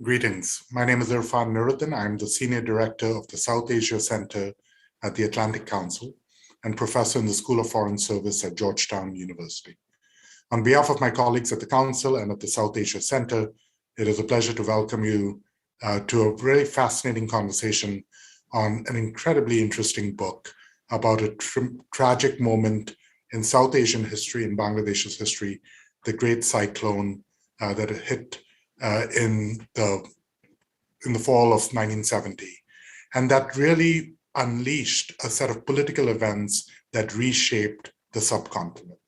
Greetings. My name is Irfan Nuruddin. I'm the Senior Director of the South Asia Center at the Atlantic Council and Professor in the School of Foreign Service at Georgetown University. On behalf of my colleagues at the Council and at the South Asia Center, it is a pleasure to welcome you to a very fascinating conversation on an incredibly interesting book about a tragic moment in South Asian history, in Bangladesh's history, the Great Cyclone that hit in the fall of 1970, and that really unleashed a set of political events that reshaped the subcontinent.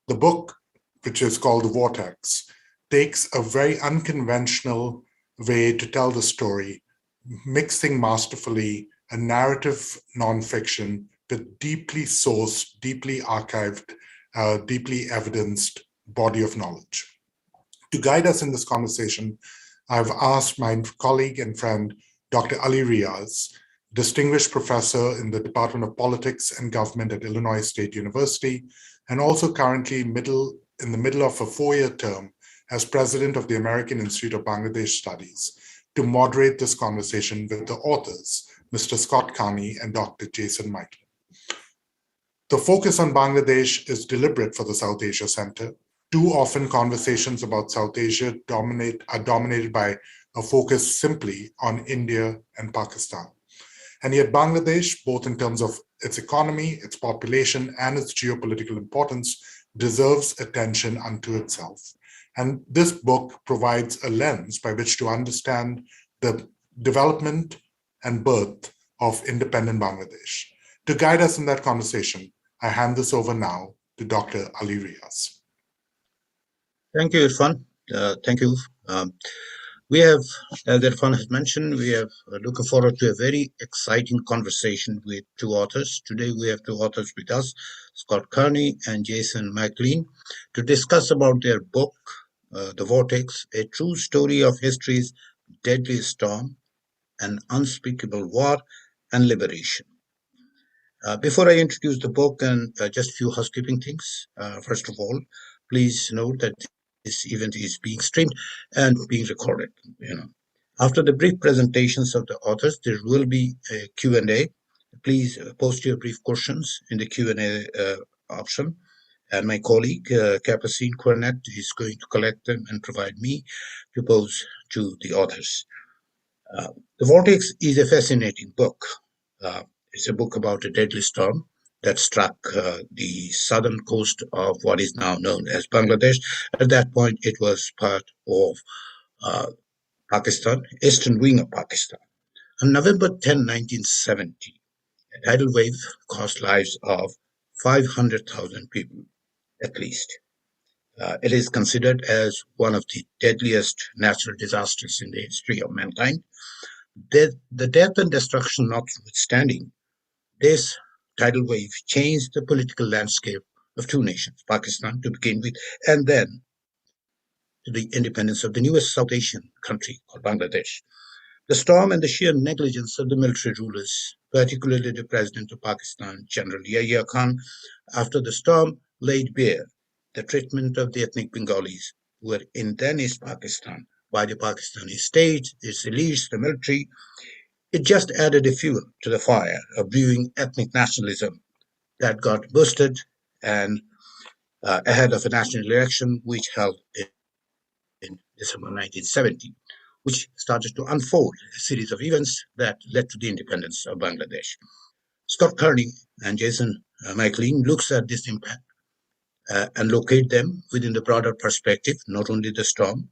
The book, which is called Vortex, takes a very unconventional way to tell the story, mixing masterfully a narrative nonfiction with deeply sourced, deeply archived, deeply evidenced body of knowledge. To guide us in this conversation, I've asked my colleague and friend, Dr. Ali Riaz, distinguished professor in the Department of Politics and Government at Illinois State University, and also currently in the middle of a 4-year term as president of the American Institute of Bangladesh Studies, to moderate this conversation with the authors, Mr. Scott Carney and Dr. Jason Mclean. The focus on Bangladesh is deliberate for the South Asia Center. Too often conversations about South Asia are dominated by a focus simply on India and Pakistan. And yet Bangladesh, both in terms of its economy, its population, and its geopolitical importance, deserves attention unto itself. And this book provides a lens by which to understand the development and birth of independent Bangladesh. To guide us in that conversation, I hand this over now to Dr. Ali Riaz. Thank you, Irfan. Thank you. We have, as Irfan has mentioned, we have looking forward to a very exciting conversation with two authors. Today we have two authors with us, Scott Carney and Jason Mclean, to discuss about their book, The Vortex, A True Story of History's Deadliest Storm, An Unspeakable War and Liberation. Before I introduce the book and just a few housekeeping things, first of all, please note that this event is being streamed and being recorded. After the brief presentations of the authors, there will be a Q&A. Please post your brief questions in the Q&A option. And my colleague, Capucine Cornett, is going to collect them and provide me to pose to the authors. The Vortex is a fascinating book. It's a book about a deadly storm that struck the southern coast of what is now known as Bangladesh. At that point, it was part of Pakistan, eastern wing of Pakistan. On November 10, 1970, a tidal wave cost lives of 500,000 people, at least. It is considered as one of the deadliest natural disasters in the history of mankind. The death and destruction notwithstanding, this tidal wave changed the political landscape of two nations, Pakistan to begin with, and then to the independence of the newest South Asian country called Bangladesh. The storm and the sheer negligence of the military rulers, particularly the President of Pakistan, General Yahya Khan, after the storm laid bare the treatment of the ethnic Bengalis who were in then East Pakistan by the Pakistani state, its elites, the military. It just added a fuel to the fire of brewing ethnic nationalism that got boosted and ahead of a national election which held in December 1970, which started to unfold a series of events that led to the independence of Bangladesh. Scott Carney and Jason Mclean looks at this impact and locate them within the broader perspective, not only the storm,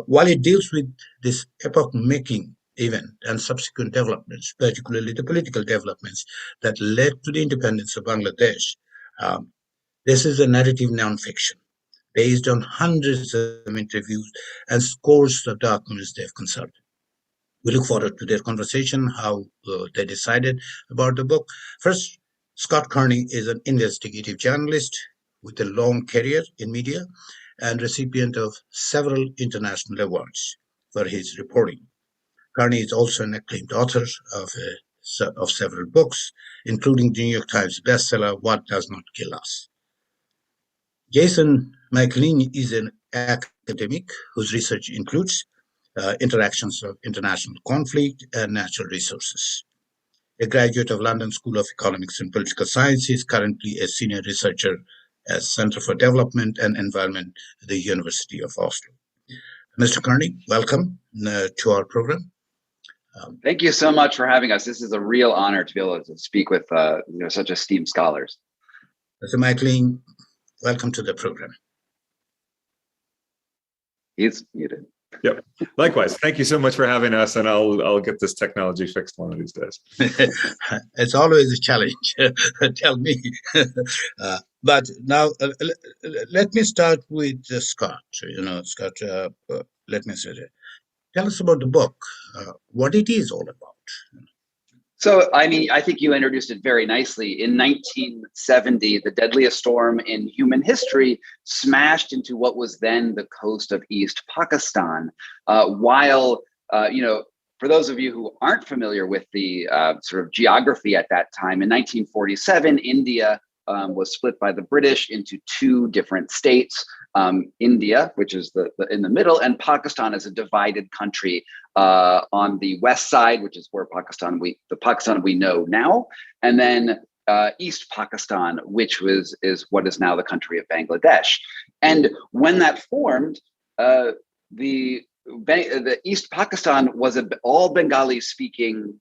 while it deals with this epoch-making event and subsequent developments, particularly the political developments that led to the independence of Bangladesh. This is a narrative nonfiction based on hundreds of interviews and scores of documents they've consulted. We look forward to their conversation, how they decided about the book. First, Scott Carney is an investigative journalist with a long career in media and recipient of several international awards for his reporting. Kearney is also an acclaimed author of several books, including the New York Times bestseller, What Does Not Kill Us. Jason Mclean is an academic whose research includes interactions of international conflict and natural resources. A graduate of London School of Economics and Political Science, he is currently a senior researcher at Center for Development and Environment at the University of Oslo. Mr. Kearney, welcome to our program. Thank you so much for having us. This is a real honor to be able to speak with such esteemed scholars. Mr. Mclean, welcome to the program. He's muted. Yep. Likewise. Thank you so much for having us, and I'll get this technology fixed one of these days. It's always a challenge. Tell me. But now, let me start with Scott. Scott, let me say that. Tell us about the book, what it is all about. So, I think you introduced it very nicely. In 1970, the deadliest storm in human history smashed into what was then the coast of East Pakistan. While, for those of you who aren't familiar with the sort of geography at that time, in 1947, India was split by the British into two different states. India, which is in the middle, and Pakistan is a divided country on the west side, which is where the Pakistan we know now, and then East Pakistan, which is what is now the country of Bangladesh. And when that formed, the East Pakistan was an all Bengali-speaking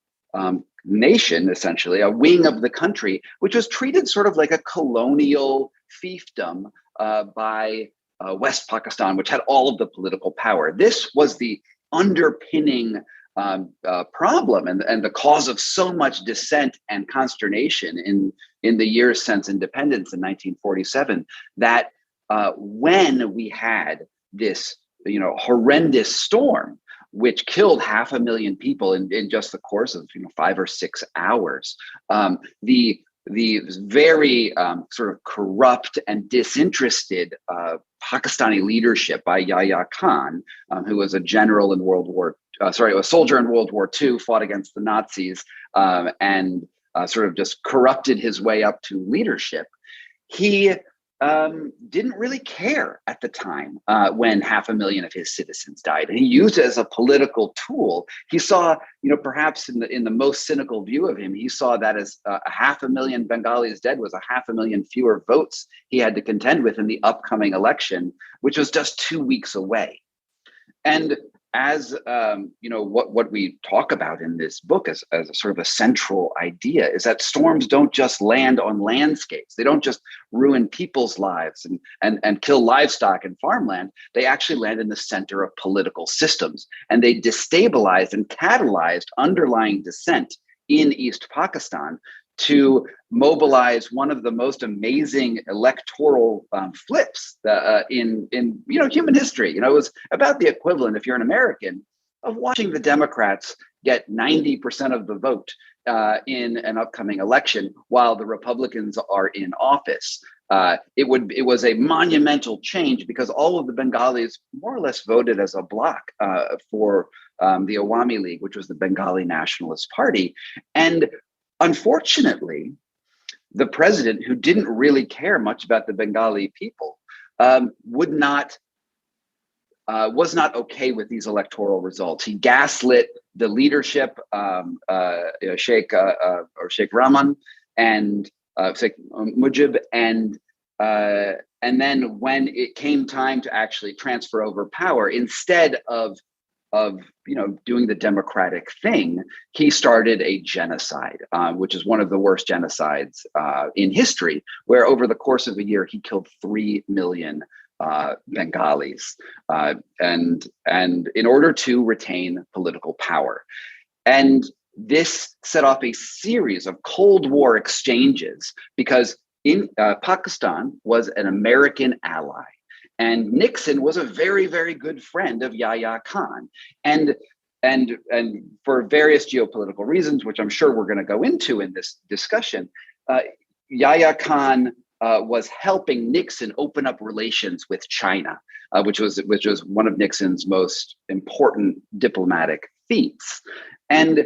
nation, essentially, a wing of the country, which was treated sort of like a colonial fiefdom by West Pakistan, which had all of the political power. This was the underpinning problem and the cause of so much dissent and consternation in the years since independence in 1947, that when we had this horrendous storm, which killed 500,000 people in just the course of 5 or 6 hours, the very sort of corrupt and disinterested Pakistani leadership by Yahya Khan, who was a general in a soldier in World War II, fought against the Nazis, and sort of just corrupted his way up to leadership. He didn't really care at the time when 500,000 of his citizens died, and he used it as a political tool. He saw, perhaps in the most cynical view of him, he saw that as 500,000 Bengalis dead was 500,000 fewer votes he had to contend with in the upcoming election, which was just 2 weeks away. And as what we talk about in this book as a sort of a central idea is that storms don't just land on landscapes. They don't just ruin people's lives and kill livestock and farmland. They actually land in the center of political systems, and they destabilized and catalyzed underlying dissent in East Pakistan to mobilize one of the most amazing electoral flips in human history. It was about the equivalent, if you're an American, of watching the Democrats get 90% of the vote in an upcoming election while the Republicans are in office. It was a monumental change because all of the Bengalis more or less voted as a bloc for the Awami League, which was the Bengali Nationalist Party. And unfortunately, the president, who didn't really care much about the Bengali people, was not okay with these electoral results. He gaslit the leadership, Sheikh Rahman and Sheikh Mujib, and then when it came time to actually transfer over power, instead of doing the democratic thing, he started a genocide, which is one of the worst genocides in history, where over the course of a year, he killed 3 million Bengalis, and in order to retain political power. And this set off a series of Cold War exchanges because Pakistan was an American ally. And Nixon was a very, very good friend of Yahya Khan. And for various geopolitical reasons, which I'm sure we're going to go into in this discussion, Yahya Khan was helping Nixon open up relations with China, which was one of Nixon's most important diplomatic feats. And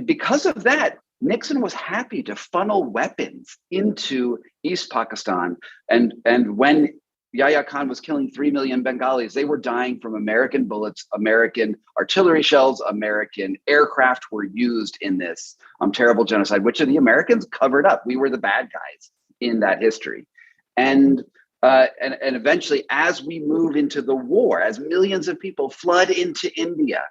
because of that, Nixon was happy to funnel weapons into East Pakistan. And when Yahya Khan was killing 3 million Bengalis. They were dying from American bullets, American artillery shells, American aircraft were used in this terrible genocide, which the Americans covered up. We were the bad guys in that history. And eventually, as we move into the war, as millions of people flood into India,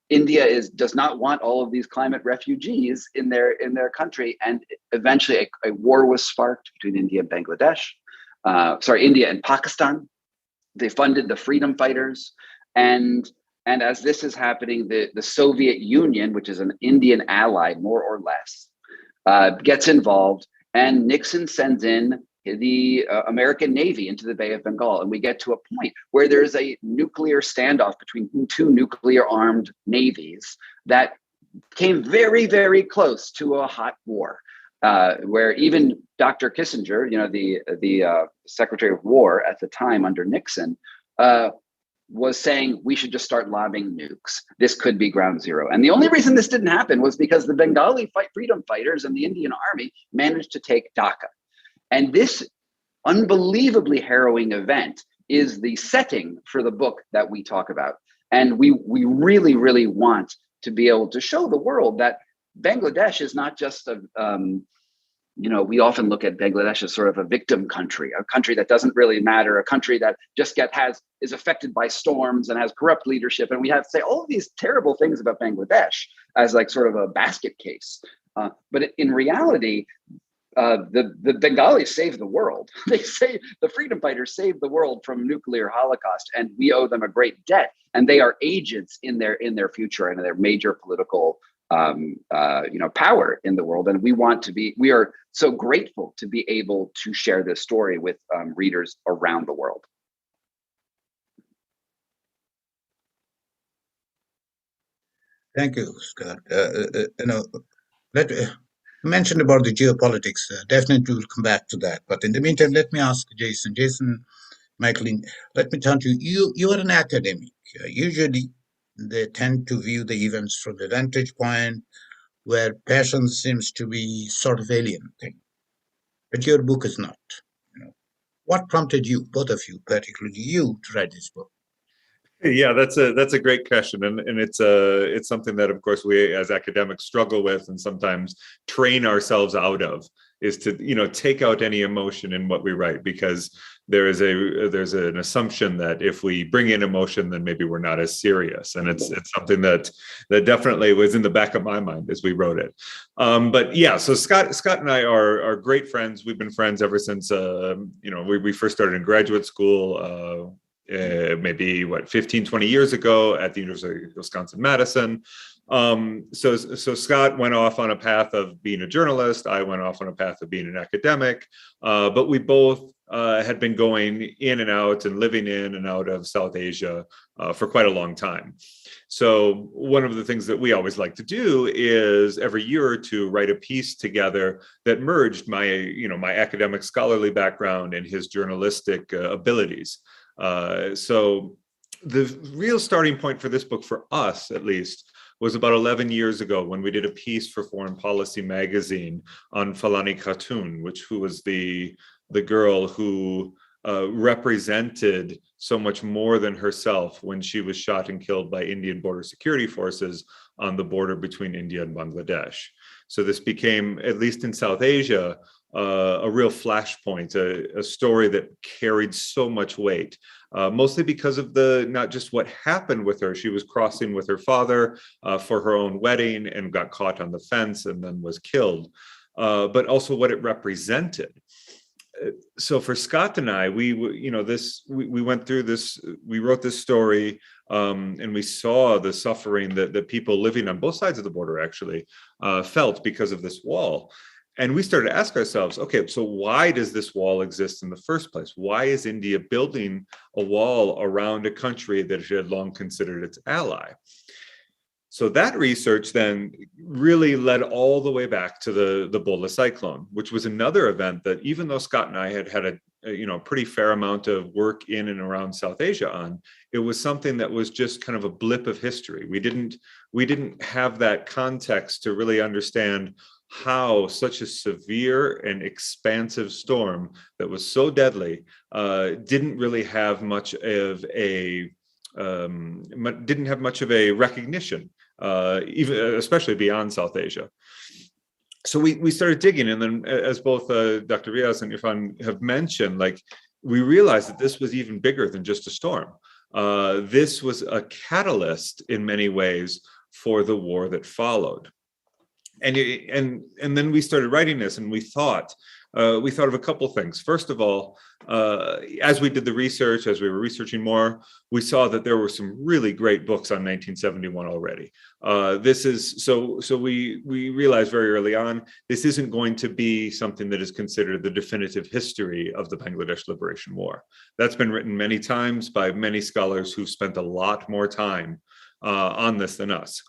India does not want all of these climate refugees in their country, and eventually a war was sparked between India and Bangladesh. India and Pakistan. They funded the freedom fighters, and as this is happening, the Soviet Union, which is an Indian ally more or less, gets involved, and Nixon sends in the American Navy into the Bay of Bengal. And we get to a point where there's a nuclear standoff between two nuclear armed navies that came very, very close to a hot war, where even Dr. Kissinger, the Secretary of War at the time under Nixon, was saying we should just start lobbing nukes. This could be ground zero. And the only reason this didn't happen was because the Bengali freedom fighters and the Indian army managed to take Dhaka. And this unbelievably harrowing event is the setting for the book that we talk about. And we really, really want to be able to show the world that Bangladesh is not just we often look at Bangladesh as sort of a victim country, a country that doesn't really matter, a country that just is affected by storms and has corrupt leadership. And we have to say all of these terrible things about Bangladesh as like sort of a basket case. But in reality, the Bengalis saved the world. The freedom fighters saved the world from nuclear holocaust, and we owe them a great debt. And they are agents in their future and their major political power in the world. And we are so grateful to be able to share this story with readers around the world. Thank you, Scott. Let mention about the geopolitics. Definitely we'll come back to that. But in the meantime, let me ask Jason Mclean, let me turn to you. You are an academic. Usually they tend to view the events from the vantage point where passion seems to be sort of alien thing. But your book is not. What prompted you, both of you, particularly you, to write this book? Yeah, that's a great question, and it's something that, of course, we as academics struggle with, and sometimes train ourselves out of, is to take out any emotion in what we write, because there's an assumption that if we bring in emotion, then maybe we're not as serious, and it's something that definitely was in the back of my mind as we wrote it. But yeah, so Scott and I are great friends. We've been friends ever since we first started in graduate school. Maybe 15, 20 years ago at the University of Wisconsin-Madison. So Scott went off on a path of being a journalist. I went off on a path of being an academic, but we both had been going in and out and living in and out of South Asia for quite a long time. So one of the things that we always like to do is every year or two write a piece together that merged my academic scholarly background and his journalistic abilities. So the real starting point for this book, for us at least, was about 11 years ago when we did a piece for Foreign Policy magazine on Falani Khatun, who was the girl who represented so much more than herself when she was shot and killed by Indian border security forces on the border between India and Bangladesh. So this became, at least in South Asia, a real flashpoint, a story that carried so much weight, mostly because of not just what happened with her. She was crossing with her father for her own wedding and got caught on the fence and then was killed, but also what it represented. So for Scott and I, we went through this, we wrote this story, and we saw the suffering that people living on both sides of the border actually felt because of this wall. And we started to ask ourselves, okay, so why does this wall exist in the first place? Why is India building a wall around a country that it had long considered its ally? So that research then really led all the way back to the Bola cyclone, which was another event that, even though Scott and I had a pretty fair amount of work in and around South Asia on, it was something that was just kind of a blip of history. We didn't have that context to really understand how such a severe and expansive storm that was so deadly didn't really have much of a recognition, even especially beyond South Asia. So we started digging, and then as both Dr. Riaz and Irfan have mentioned, like, we realized that this was even bigger than just a storm. This was a catalyst in many ways for the war that followed. And then we started writing this, and we thought of a couple things. First of all, as we did the research, as we were researching more, we saw that there were some really great books on 1971 already. We realized very early on, this isn't going to be something that is considered the definitive history of the Bangladesh Liberation War. That's been written many times by many scholars who've spent a lot more time on this than us.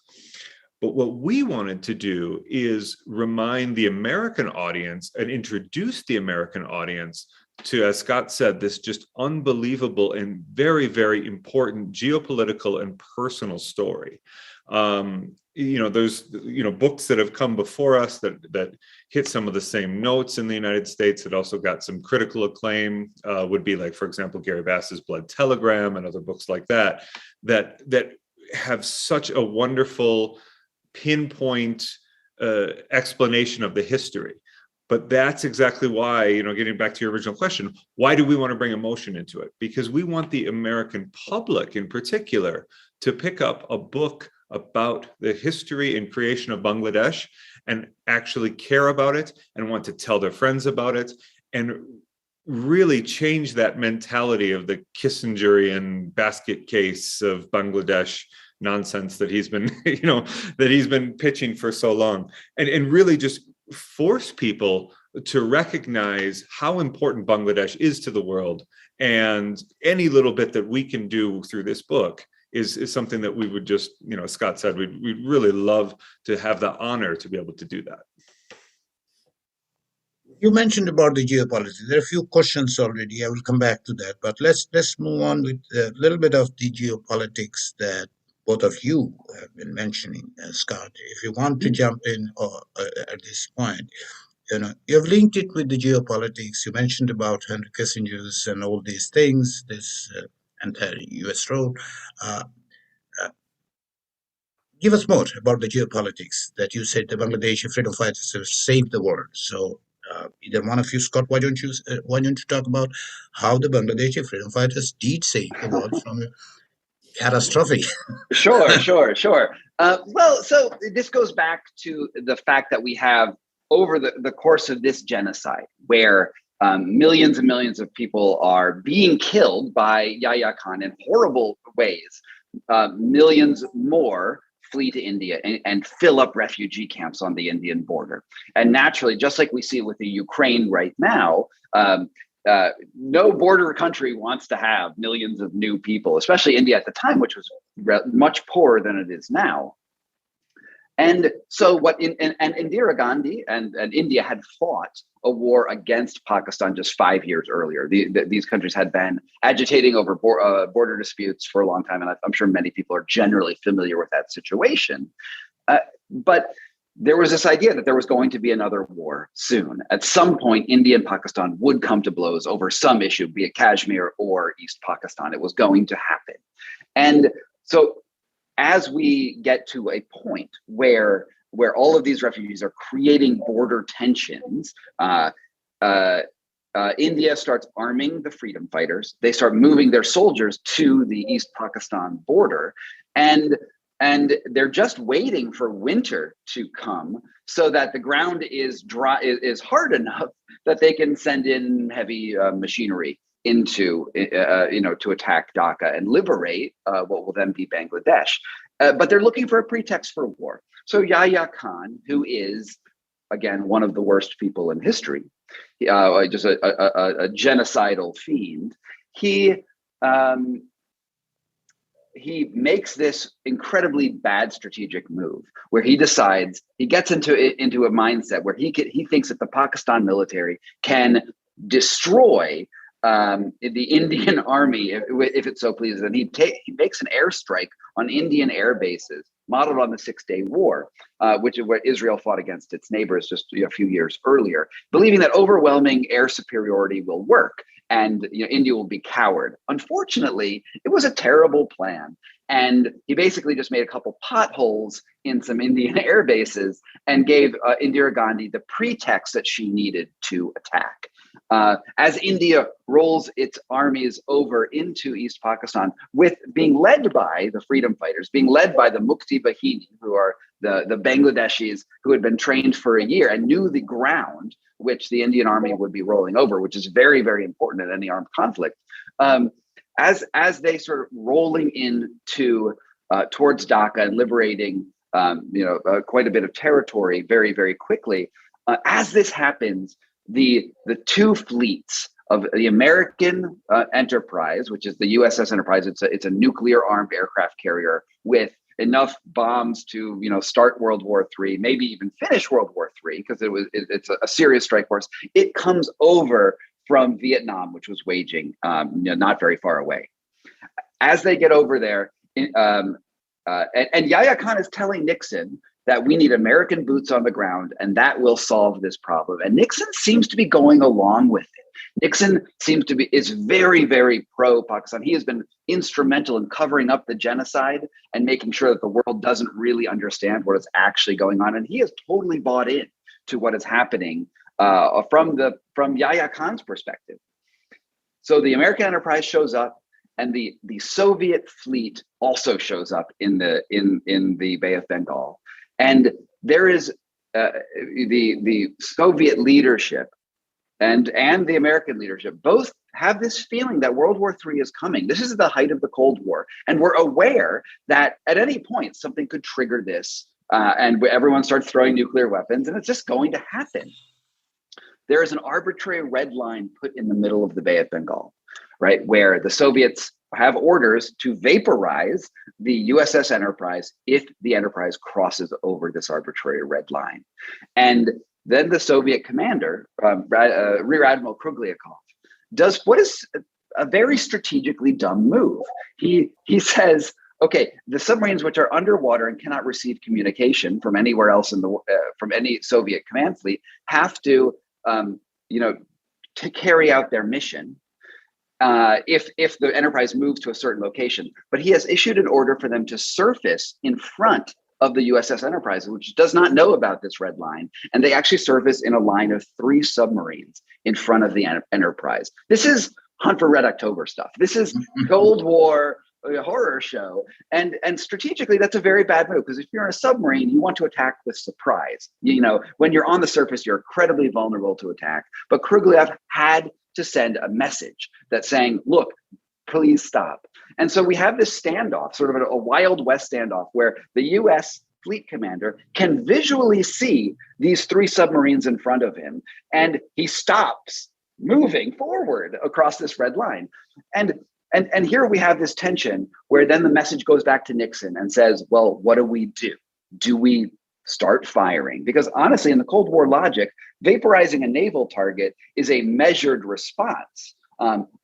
But what we wanted to do is remind the American audience and introduce the American audience to, as Scott said, this just unbelievable and very, very important geopolitical and personal story. There's books that have come before us that hit some of the same notes in the United States. It also got some critical acclaim, would be like, for example, Gary Bass's Blood Telegram and other books like that have such a wonderful pinpoint explanation of the history. But that's exactly why, getting back to your original question, why do we want to bring emotion into it? Because we want the American public in particular to pick up a book about the history and creation of Bangladesh and actually care about it and want to tell their friends about it, and really change that mentality of the Kissingerian basket case of Bangladesh nonsense that he's been pitching for so long, and really just force people to recognize how important Bangladesh is to the world. And any little bit that we can do through this book is something that we would just, as Scott said, we'd really love to have the honor to be able to do that. You mentioned about the geopolitics. There are a few questions already. I will come back to that, but let's move on with a little bit of the geopolitics that both of you have been mentioning, Scott. If you want to jump in at this point, you've linked it with the geopolitics. You mentioned about Henry Kissinger's and all these things, this anti-U.S. role. Give us more about the geopolitics that you said the Bangladeshi freedom fighters have saved the world. So either one of you, Scott, why don't you talk about how the Bangladeshi freedom fighters did save the world from catastrophe? Sure. Well, so this goes back to the fact that we have, over the course of this genocide, where millions and millions of people are being killed by Yahya Khan in horrible ways, millions more flee to India and fill up refugee camps on the Indian border. And naturally, just like we see with the Ukraine right now, no border country wants to have millions of new people, especially India at the time, which was much poorer than it is now. And so Indira Gandhi and India had fought a war against Pakistan just 5 years earlier. These countries had been agitating over border disputes for a long time, and I'm sure many people are generally familiar with that situation. But there was this idea that there was going to be another war soon. At some point, India and Pakistan would come to blows over some issue, be it Kashmir or East Pakistan. It was going to happen. And so as we get to a point where all of these refugees are creating border tensions, India starts arming the freedom fighters. They start moving their soldiers to the East Pakistan border, and they're just waiting for winter to come so that the ground is dry, is hard enough that they can send in heavy machinery into, to attack Dhaka and liberate what will then be Bangladesh. But they're looking for a pretext for war. So Yahya Khan, who is, again, one of the worst people in history, just a genocidal fiend, he makes this incredibly bad strategic move where he decides, he gets into a mindset where he thinks that the Pakistan military can destroy the Indian army if it so pleases, and he makes an airstrike on Indian air bases modeled on the Six-Day War, which is where Israel fought against its neighbors just a few years earlier, believing that overwhelming air superiority will work and India will be coward. Unfortunately, it was a terrible plan. And he basically just made a couple potholes in some Indian air bases and gave Indira Gandhi the pretext that she needed to attack. As India rolls its armies over into East Pakistan, with being led by the freedom fighters, being led by the Mukti Bahini, who are the Bangladeshis who had been trained for a year and knew the ground which the Indian army would be rolling over, which is very, very important in any armed conflict. As they sort of rolling into towards Dhaka and liberating quite a bit of territory very, very quickly, as this happens, the two fleets of the American Enterprise, which is the USS Enterprise, it's a nuclear armed aircraft carrier with enough bombs to start World War III, maybe even finish World War III, because it's a serious strike force. It comes over from Vietnam, which was waging not very far away. As they get over there, and Yahya Khan is telling Nixon that we need American boots on the ground, and that will solve this problem. And Nixon seems to be going along with it. Nixon is very, very pro-Pakistan. He has been instrumental in covering up the genocide and making sure that the world doesn't really understand what is actually going on. And he has totally bought in to what is happening from Yahya Khan's perspective. So the American Enterprise shows up, and the Soviet fleet also shows up in the Bay of Bengal. And there is the Soviet leadership and the American leadership both have this feeling that World War III is coming. This is the height of the Cold War, and we're aware that at any point something could trigger this, and everyone starts throwing nuclear weapons, and it's just going to happen. There is an arbitrary red line put in the middle of the Bay of Bengal, right, where the Soviets have orders to vaporize the USS Enterprise if the Enterprise crosses over this arbitrary red line. And then the Soviet commander, Rear Admiral Kruglyakov, does what is a very strategically dumb move. He says, okay, the submarines which are underwater and cannot receive communication from anywhere else from any Soviet command fleet have to to carry out their mission if the Enterprise moves to a certain location. But he has issued an order for them to surface in front of the USS Enterprise, which does not know about this red line. And they actually surface in a line of 3 submarines in front of the Enterprise. This is Hunt for Red October stuff. This is Cold War horror show. And strategically, that's a very bad move, because if you're in a submarine, you want to attack with surprise. When you're on the surface, you're incredibly vulnerable to attack. But Kruglev had to send a message that's saying, look, please stop. And so we have this standoff, sort of a Wild West standoff, where the US fleet commander can visually see these 3 submarines in front of him, and he stops moving forward across this red line. And here we have this tension where then the message goes back to Nixon and says, well, what do we do? Do we start firing? Because honestly, in the Cold War logic, vaporizing a naval target is a measured response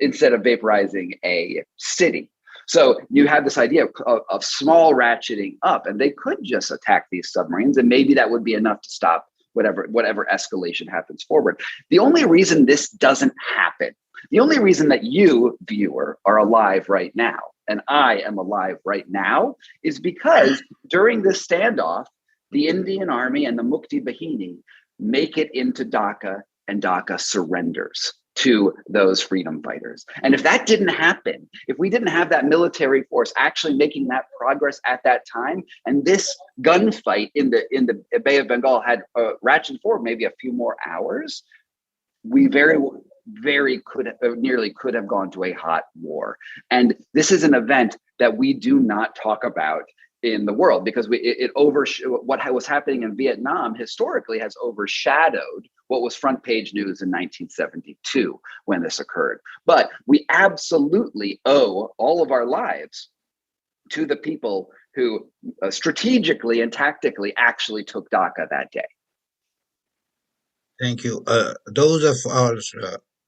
instead of vaporizing a city. So you have this idea of small ratcheting up, and they could just attack these submarines, and maybe that would be enough to stop whatever escalation happens forward. The only reason this doesn't happen, the only reason that you, viewer, are alive right now, and I am alive right now, is because during this standoff, the Indian Army and the Mukti Bahini make it into Dhaka, and Dhaka surrenders to those freedom fighters. And if that didn't happen, if we didn't have that military force actually making that progress at that time, and this gunfight in the Bay of Bengal had ratcheted forward maybe a few more hours, we nearly could have gone to a hot war. And this is an event that we do not talk about in the world, because what was happening in Vietnam historically has overshadowed what was front page news in 1972 when this occurred. But we absolutely owe all of our lives to the people who strategically and tactically actually took Dhaka that day. Thank you. Those of our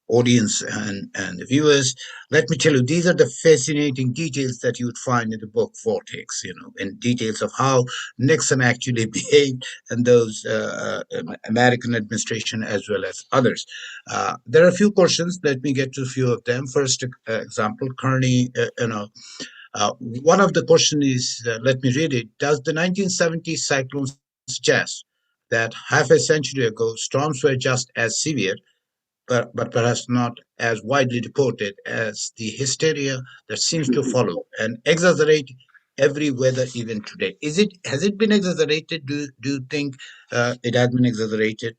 audience and the viewers, let me tell you, these are the fascinating details that you would find in the book Vortex, and details of how Nixon actually behaved and those American administration as well as others. There are a few questions. Let me get to a few of them. First example, Kearney, one of the question is, let me read it. Does the 1970 cyclone suggest that half a century ago storms were just as severe, but perhaps not as widely reported as the hysteria that seems to follow and exaggerate every weather event today? Has it been exaggerated? Do you think it has been exaggerated?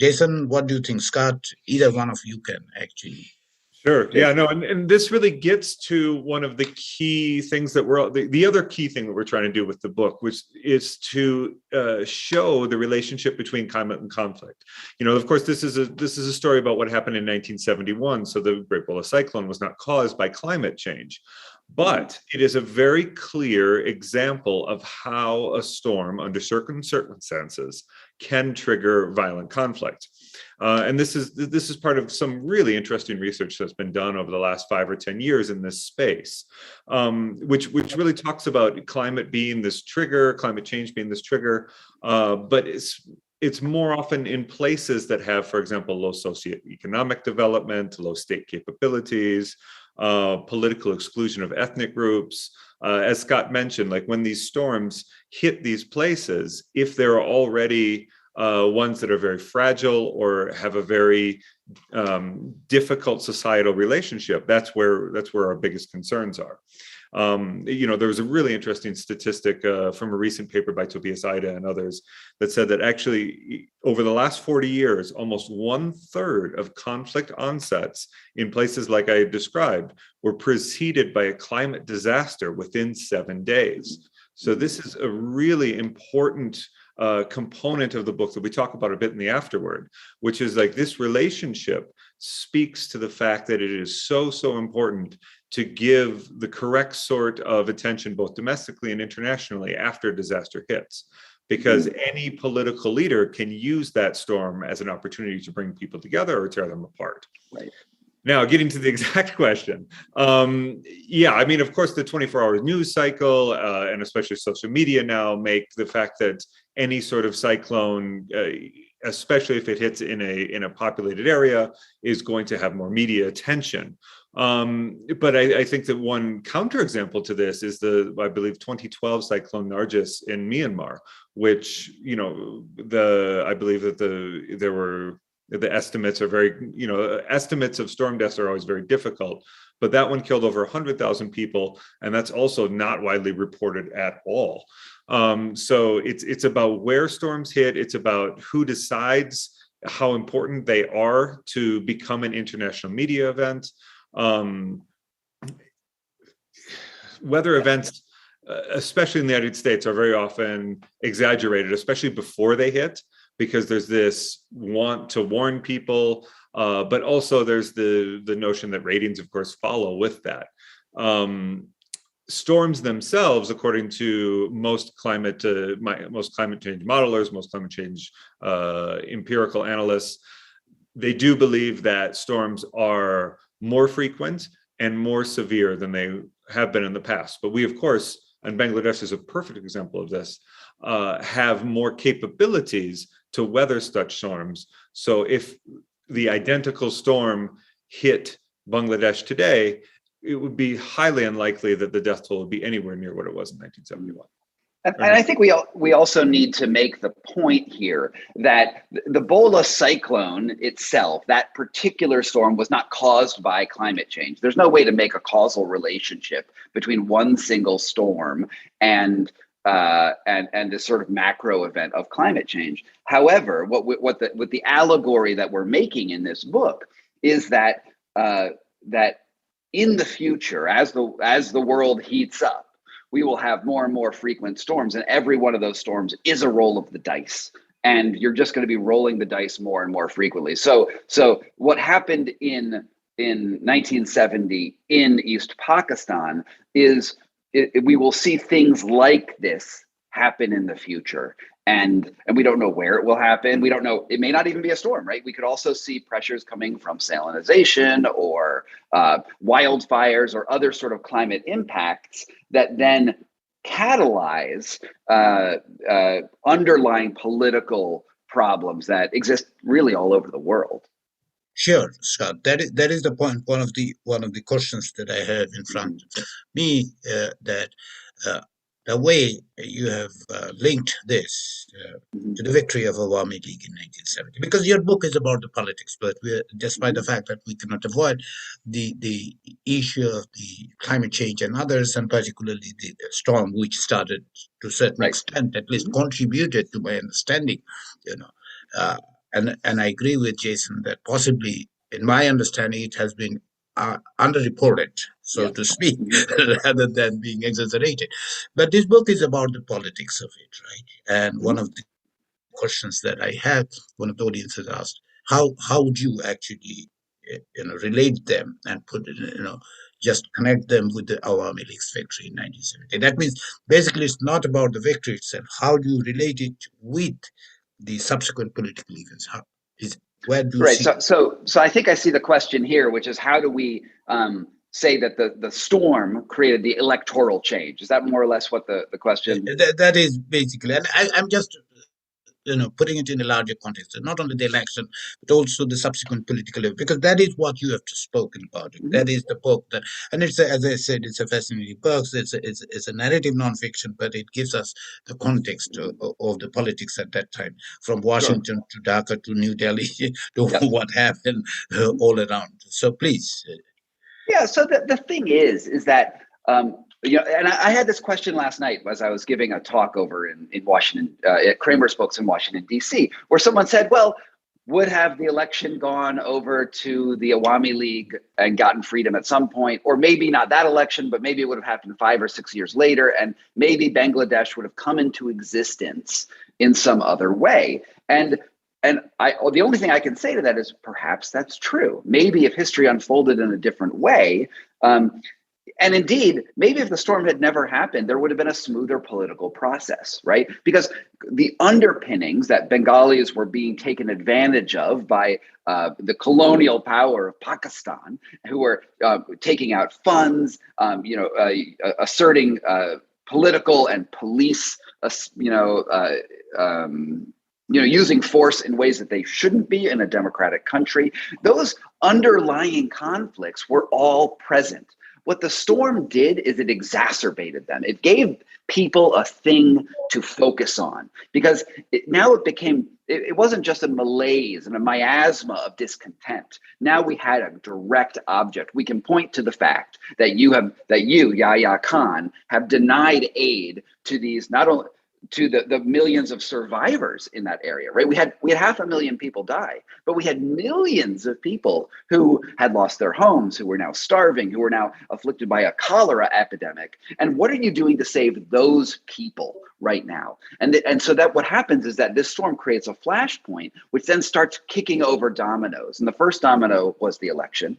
Jason, what do you think? Scott, either one of you can actually. Sure. Yeah, no, and this really gets to one of the key things that the other key thing that we're trying to do with the book, which is to show the relationship between climate and conflict. Of course, this is a story about what happened in 1971. So the Great Polar Cyclone was not caused by climate change, but it is a very clear example of how a storm under certain circumstances can trigger violent conflict. And this is part of some really interesting research that's been done over the last 5 or 10 years in this space, which really talks about climate being this trigger, climate change being this trigger, but it's more often in places that have, for example, low socioeconomic development, low state capabilities, political exclusion of ethnic groups. As Scott mentioned, like when these storms hit these places, if there are already ones that are very fragile or have a very difficult societal relationship, that's where our biggest concerns are. There was a really interesting statistic from a recent paper by Tobias Ida and others that said that actually over the last 40 years, almost 1/3 of conflict onsets in places like I described were preceded by a climate disaster within 7 days. So this is a really important component of the book that we talk about a bit in the afterword, which is like this relationship speaks to the fact that it is so important to give the correct sort of attention both domestically and internationally after a disaster hits, because any political leader can use that storm as an opportunity to bring people together or tear them apart. Right. Now, getting to the exact question. Of course, the 24-hour news cycle and especially social media now make the fact that any sort of cyclone, especially if it hits in a populated area, is going to have more media attention. But I think that one counterexample to this is I believe 2012 cyclone Nargis in Myanmar, which I believe that the estimates are very, estimates of storm deaths are always very difficult, but that one killed over 100,000 people, and that's also not widely reported at all. So it's about where storms hit. It's about who decides how important they are to become an international media event. Weather events, especially in the United States, are very often exaggerated, especially before they hit, because there's this want to warn people, but also there's the notion that ratings, of course, follow with that. Storms themselves, according to most climate change modelers, most climate change empirical analysts, they do believe that storms are more frequent and more severe than they have been in the past. But we, of course, and Bangladesh is a perfect example of this, have more capabilities to weather such storms. So if the identical storm hit Bangladesh today, it would be highly unlikely that the death toll would be anywhere near what it was in 1971. And I think we also need to make the point here that the Bola cyclone itself, that particular storm, was not caused by climate change. There's no way to make a causal relationship between one single storm and this sort of macro event of climate change. However, what the allegory that we're making in this book is that that in the future, as the world heats up, we will have more and more frequent storms, and every one of those storms is a roll of the dice, and you're just going to be rolling the dice more and more frequently. So what happened in 1970 in East Pakistan is we will see things like this happen in the future, and we don't know where it will happen. We don't know. It may not even be a storm, right? We could also see pressures coming from salinization or wildfires or other sort of climate impacts that then catalyze underlying political problems that exist really all over the world. Sure, Scott. That is the point. One of the questions that I have in front of me, that the way you have linked this to the victory of Awami League in 1970, because your book is about the politics, but despite the fact that we cannot avoid the issue of the climate change and others, and particularly the storm, which started to a certain extent, at least contributed to my understanding, and I agree with Jason that possibly, in my understanding, it has been underreported, so to speak, rather than being exaggerated. But this book is about the politics of it, right? And one of the questions that I had, one of the audiences asked, how would you actually, relate them and put it, just connect them with the Awami League's victory in 1970? That means basically it's not about the victory itself. How do you relate it with the subsequent political events? Where do you see? So I think I see the question here, which is how do we say that the storm created the electoral change? Is that more or less what the question? That is basically, and I'm just putting it in a larger context, not only the election, but also the subsequent political event, because that is what you have spoken about. That is the book that, and it's as I said, it's a fascinating book. It's a narrative nonfiction, but it gives us the context of the politics at that time, from Washington to Dhaka to New Delhi to what happened all around. So please. Yeah. So the thing is that. And I had this question last night as I was giving a talk over in Washington, at Kramer's Books in Washington, D.C., where someone said, well, would have the election gone over to the Awami League and gotten freedom at some point, or maybe not that election, but maybe it would have happened 5 or 6 years later, and maybe Bangladesh would have come into existence in some other way. And the only thing I can say to that is perhaps that's true. Maybe if history unfolded in a different way, and indeed, maybe if the storm had never happened, there would have been a smoother political process, right? Because the underpinnings that Bengalis were being taken advantage of by the colonial power of Pakistan, who were taking out funds, asserting political and police, using force in ways that they shouldn't be in a democratic country. Those underlying conflicts were all present. What the storm did is it exacerbated them. It gave people a thing to focus on, because now it wasn't just a malaise and a miasma of discontent. Now we had a direct object. We can point to the fact that you, Yahya Khan, have denied aid to these, not only to the millions of survivors in that area, right? We had 500,000 people die, but we had millions of people who had lost their homes, who were now starving, who were now afflicted by a cholera epidemic. And what are you doing to save those people right now? And so that what happens is that this storm creates a flashpoint, which then starts kicking over dominoes. And the first domino was the election,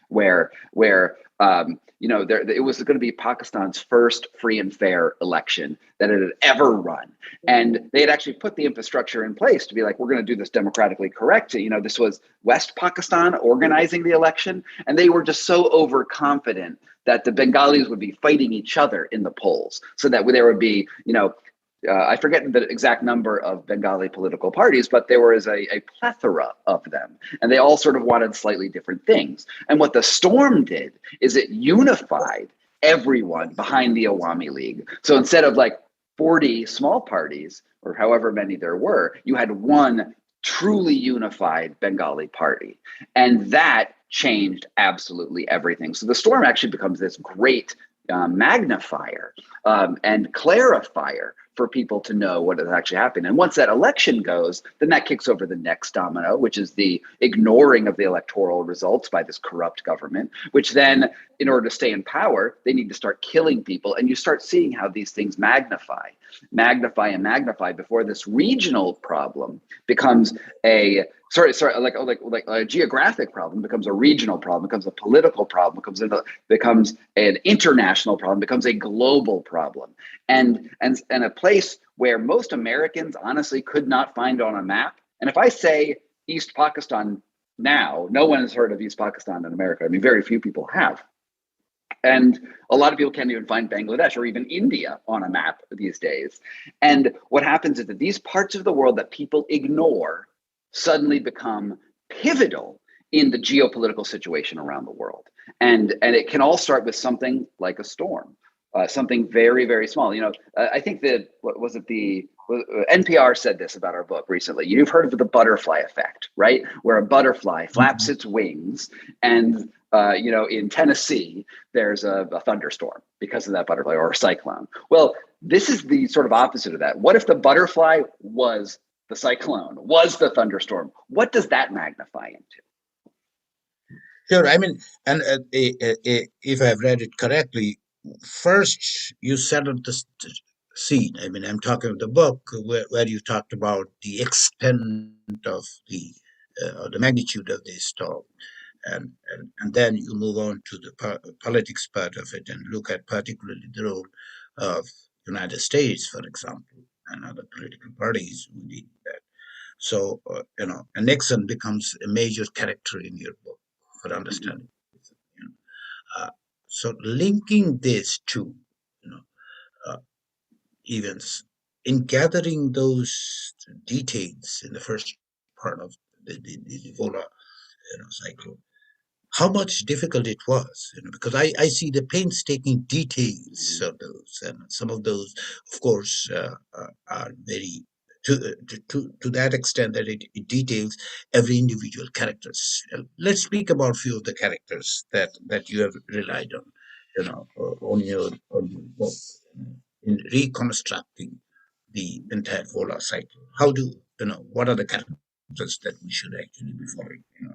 where it was going to be Pakistan's first free and fair election that it had ever run. And they had actually put the infrastructure in place to be like, we're going to do this democratically correct. This was West Pakistan organizing the election. And they were just so overconfident that the Bengalis would be fighting each other in the polls, so that there would be, I forget the exact number of Bengali political parties, but there was a plethora of them, and they all sort of wanted slightly different things. And what the storm did is it unified everyone behind the Awami League. So instead of like 40 small parties, or however many there were, you had one truly unified Bengali party. And that changed absolutely everything. So the storm actually becomes this great magnifier and clarifier for people to know what is actually happening. And once that election goes, then that kicks over the next domino, which is the ignoring of the electoral results by this corrupt government, which then, in order to stay in power, they need to start killing people. And you start seeing how these things magnify before this regional problem becomes a geographic problem, becomes a regional problem, becomes a political problem, becomes an international problem, becomes a global problem. And a place where most Americans honestly could not find on a map. And if I say East Pakistan now, no one has heard of East Pakistan in America. I mean, very few people have. And a lot of people can't even find Bangladesh or even India on a map these days. And what happens is that these parts of the world that people ignore suddenly become pivotal in the geopolitical situation around the world. And it can all start with something like a storm, something very, very small. You know, I think that, what was it, the NPR said this about our book recently. You've heard of the butterfly effect, right? Where a butterfly flaps its wings and you know, in Tennessee, there's a thunderstorm because of that butterfly, or a cyclone. Well, this is the sort of opposite of that. What if the butterfly was the cyclone, was the thunderstorm? What does that magnify into? Sure. I mean, and if I've read it correctly, first you settled the scene. I mean, I'm talking of the book where you talked about the extent of the magnitude of this storm. And then you move on to the politics part of it and look at particularly the role of United States, for example, and other political parties who did that. So, you know, and Nixon becomes a major character in your book for understanding. You know. So linking this to, you know, events, in gathering those details in the first part of the Ebola, you know, cyclone, how much difficult it was, you know, because I see the painstaking details of those, and some of those, of course, are very to that extent that it details every individual characters. Let's speak about a few of the characters that you have relied on, you know, on your book, in reconstructing the entire Vola cycle. How do you know? What are the characters that we should actually be following? You know?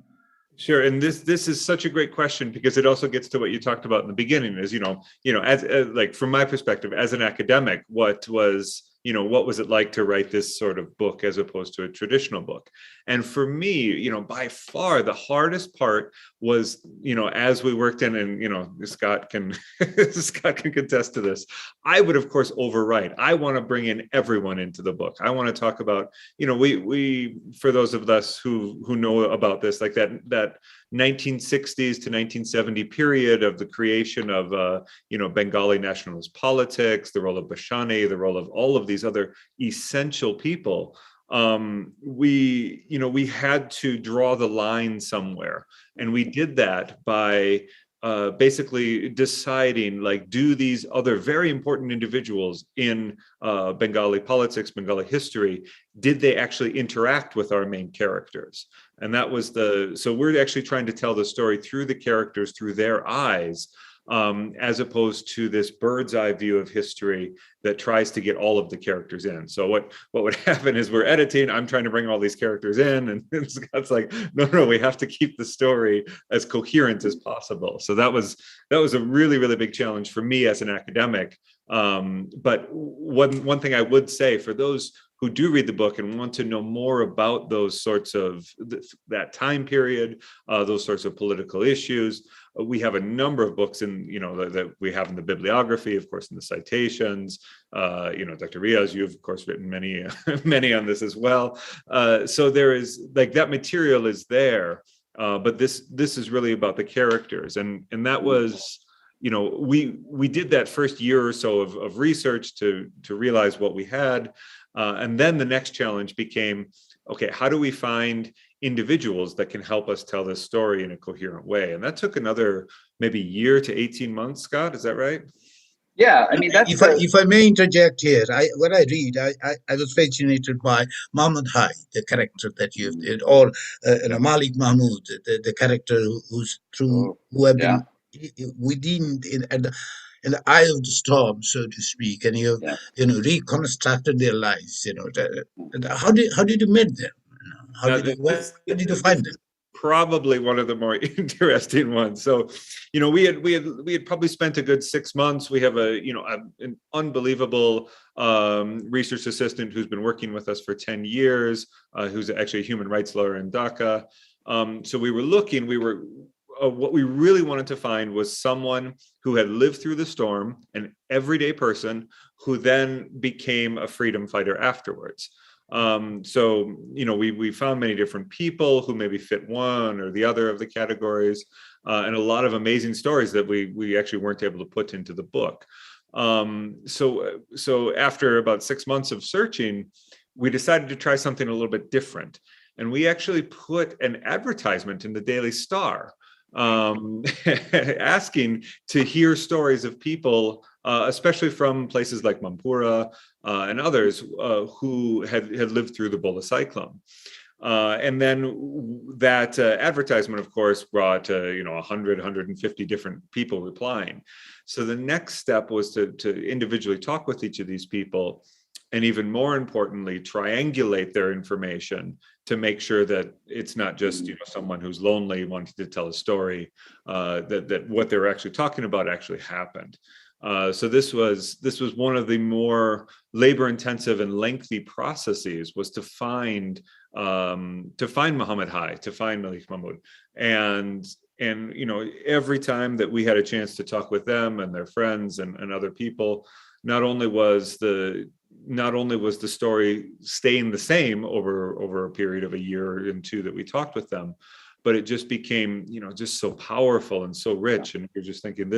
Sure, and this is such a great question, because it also gets to what you talked about in the beginning. Is you know as like from my perspective as an academic, what was it like to write this sort of book as opposed to a traditional book? And for me, you know, by far the hardest part was, you know, as we worked in, and you know, Scott can contest to this. I would of course overwrite. I want to bring in everyone into the book. I want to talk about, you know, we for those of us who know about this, like that 1960s to 1970 period of the creation of you know, Bengali nationalist politics, the role of Bashani, the role of all of these other essential people. We had to draw the line somewhere, and we did that by basically deciding, like, do these other very important individuals in Bengali politics, Bengali history, did they actually interact with our main characters? And that was so we're actually trying to tell the story through the characters, through their eyes, as opposed to this bird's eye view of history that tries to get all of the characters in. So what would happen is we're editing, I'm trying to bring all these characters in, and Scott's like, no, we have to keep the story as coherent as possible. So that was a really, really big challenge for me as an academic. But one thing I would say for those who do read the book and want to know more about those sorts of that time period, those sorts of political issues, we have a number of books that we have in the bibliography, of course, in the citations. Dr. Riaz, you've of course written many on this as well. So there is, like, that material is there, but this is really about the characters, and that was, we did that first year or so of research to realize what we had. And then the next challenge became, okay, how do we find individuals that can help us tell this story in a coherent way? And that took another maybe year to 18 months, Scott, is that right? Yeah, I mean, that's if I may interject here, when I read, I was fascinated by Muhammad Hai, the character that you've did, or Malik Mahmood, the character who have been within in the eye of the storm, so to speak, and you reconstructed their lives. How did you meet them? Where did you find them? Probably one of the more interesting ones. So, we had probably spent a good 6 months. We have an unbelievable research assistant who's been working with us for 10 years, who's actually a human rights lawyer in Dhaka. So we were looking. what we really wanted to find was someone who had lived through the storm, an everyday person who then became a freedom fighter afterwards. So, we found many different people who maybe fit one or the other of the categories, and a lot of amazing stories that we actually weren't able to put into the book. So after about 6 months of searching, we decided to try something a little bit different. And we actually put an advertisement in the Daily Star, asking to hear stories of people, especially from places like Mampura and others, who had lived through the Bola cyclone. And then that advertisement, of course, brought 100, 150 different people replying. So the next step was to individually talk with each of these people, and even more importantly, triangulate their information to make sure that it's not just someone who's lonely wanting to tell a story, that what they're actually talking about actually happened. So this was one of the more labor-intensive and lengthy processes, was to find Muhammad Hai, to find Malik Mahmood, and every time that we had a chance to talk with them and their friends and other people, not only was the story staying the same over a period of a year and two that we talked with them, but it just became just so powerful and so rich. And you're just thinking,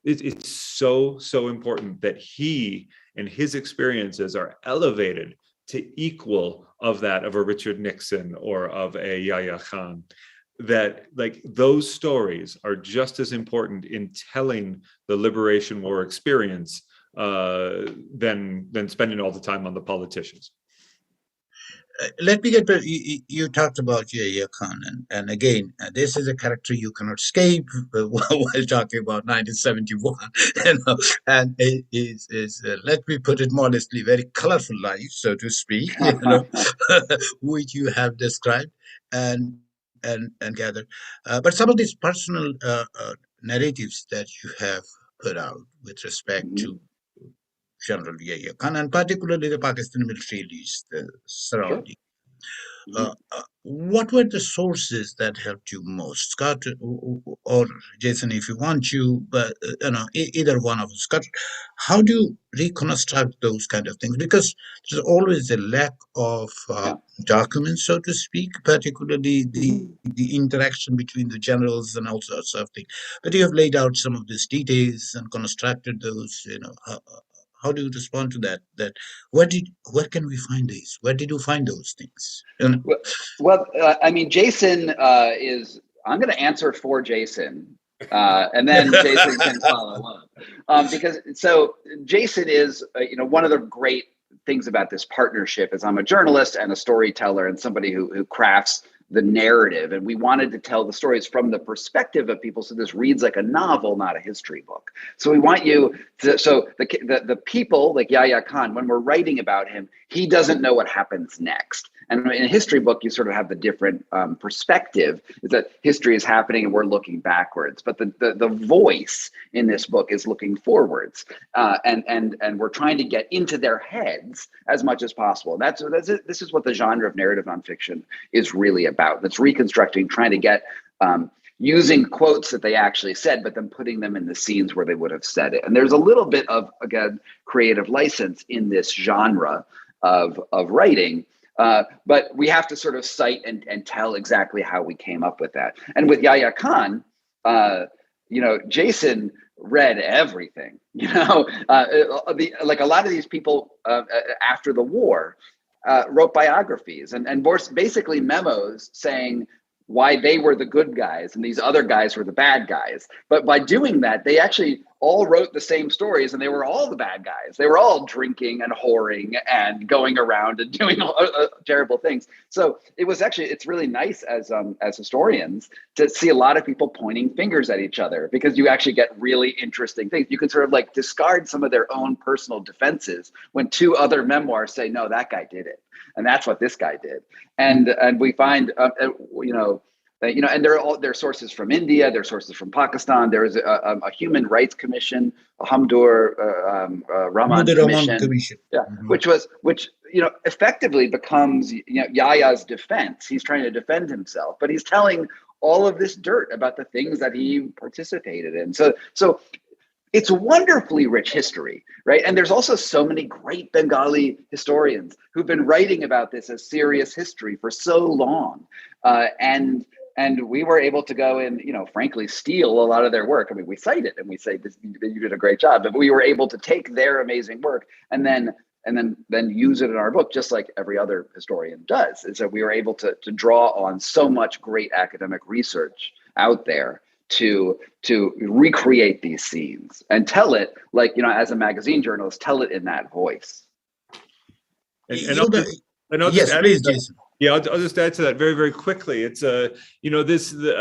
it's so important that he and his experiences are elevated to equal of that of a Richard Nixon or of a Yahya Khan, that like those stories are just as important in telling the Liberation War experience than spending all the time on the politicians. Let me get back. You talked about Yahya Khan, and again, this is a character you cannot escape while talking about 1971. And it is let me put it modestly, very colorful life, so to speak, which you have described and gathered. But some of these personal narratives that you have put out with respect to General Yahya Khan, and particularly the Pakistani military elites, the surrounding. Sure. What were the sources that helped you most, Scott or Jason, if you want to, but either one of us. Scott, how do you reconstruct those kind of things? Because there's always a lack of documents, so to speak, particularly the interaction between the generals and all sorts of things. But you have laid out some of these details and constructed those. How do you respond to that? Where can we find these? Where did you find those things? Well, Jason is. I'm going to answer for Jason, and then Jason can follow up. Because Jason is, one of the great things about this partnership is I'm a journalist and a storyteller and somebody who crafts the narrative, and we wanted to tell the stories from the perspective of people, so this reads like a novel, not a history book. So we want you to, so the people like Yahya Khan, when we're writing about him, he doesn't know what happens next. And in a history book, you sort of have the different perspective, is that history is happening and we're looking backwards. But the voice in this book is looking forwards, and we're trying to get into their heads as much as possible. That's it. This is what the genre of narrative nonfiction is really about. That's reconstructing, trying to get using quotes that they actually said, but then putting them in the scenes where they would have said it. And there's a little bit of, again, creative license in this genre of writing. But we have to sort of cite and tell exactly how we came up with that. And with Yahya Khan, Jason read everything. Like a lot of these people after the war wrote biographies and basically memos saying why they were the good guys and these other guys were the bad guys. But by doing that, they actually all wrote the same stories, and they were all the bad guys. They were all drinking and whoring and going around and doing terrible things. So it's really nice as historians to see a lot of people pointing fingers at each other, because you actually get really interesting things. You can sort of like discard some of their own personal defenses when two other memoirs say, no, that guy did it, and that's what this guy did. And we find, and there are sources from India, there are sources from Pakistan. There is a human rights commission, a Hamdur Rahman commission, which effectively becomes Yahya's defense. He's trying to defend himself, but he's telling all of this dirt about the things that he participated in. So it's wonderfully rich history, right? And there's also so many great Bengali historians who've been writing about this as serious history for so long. And we were able to go and, frankly, steal a lot of their work. I mean, we cite it and we say, you did a great job, but we were able to take their amazing work and then use it in our book, just like every other historian does. And so we were able to draw on so much great academic research out there to recreate these scenes and tell it like, as a magazine journalist, tell it in that voice. Yes, please, Jason. Yeah, I'll just add to that very, very quickly. It's I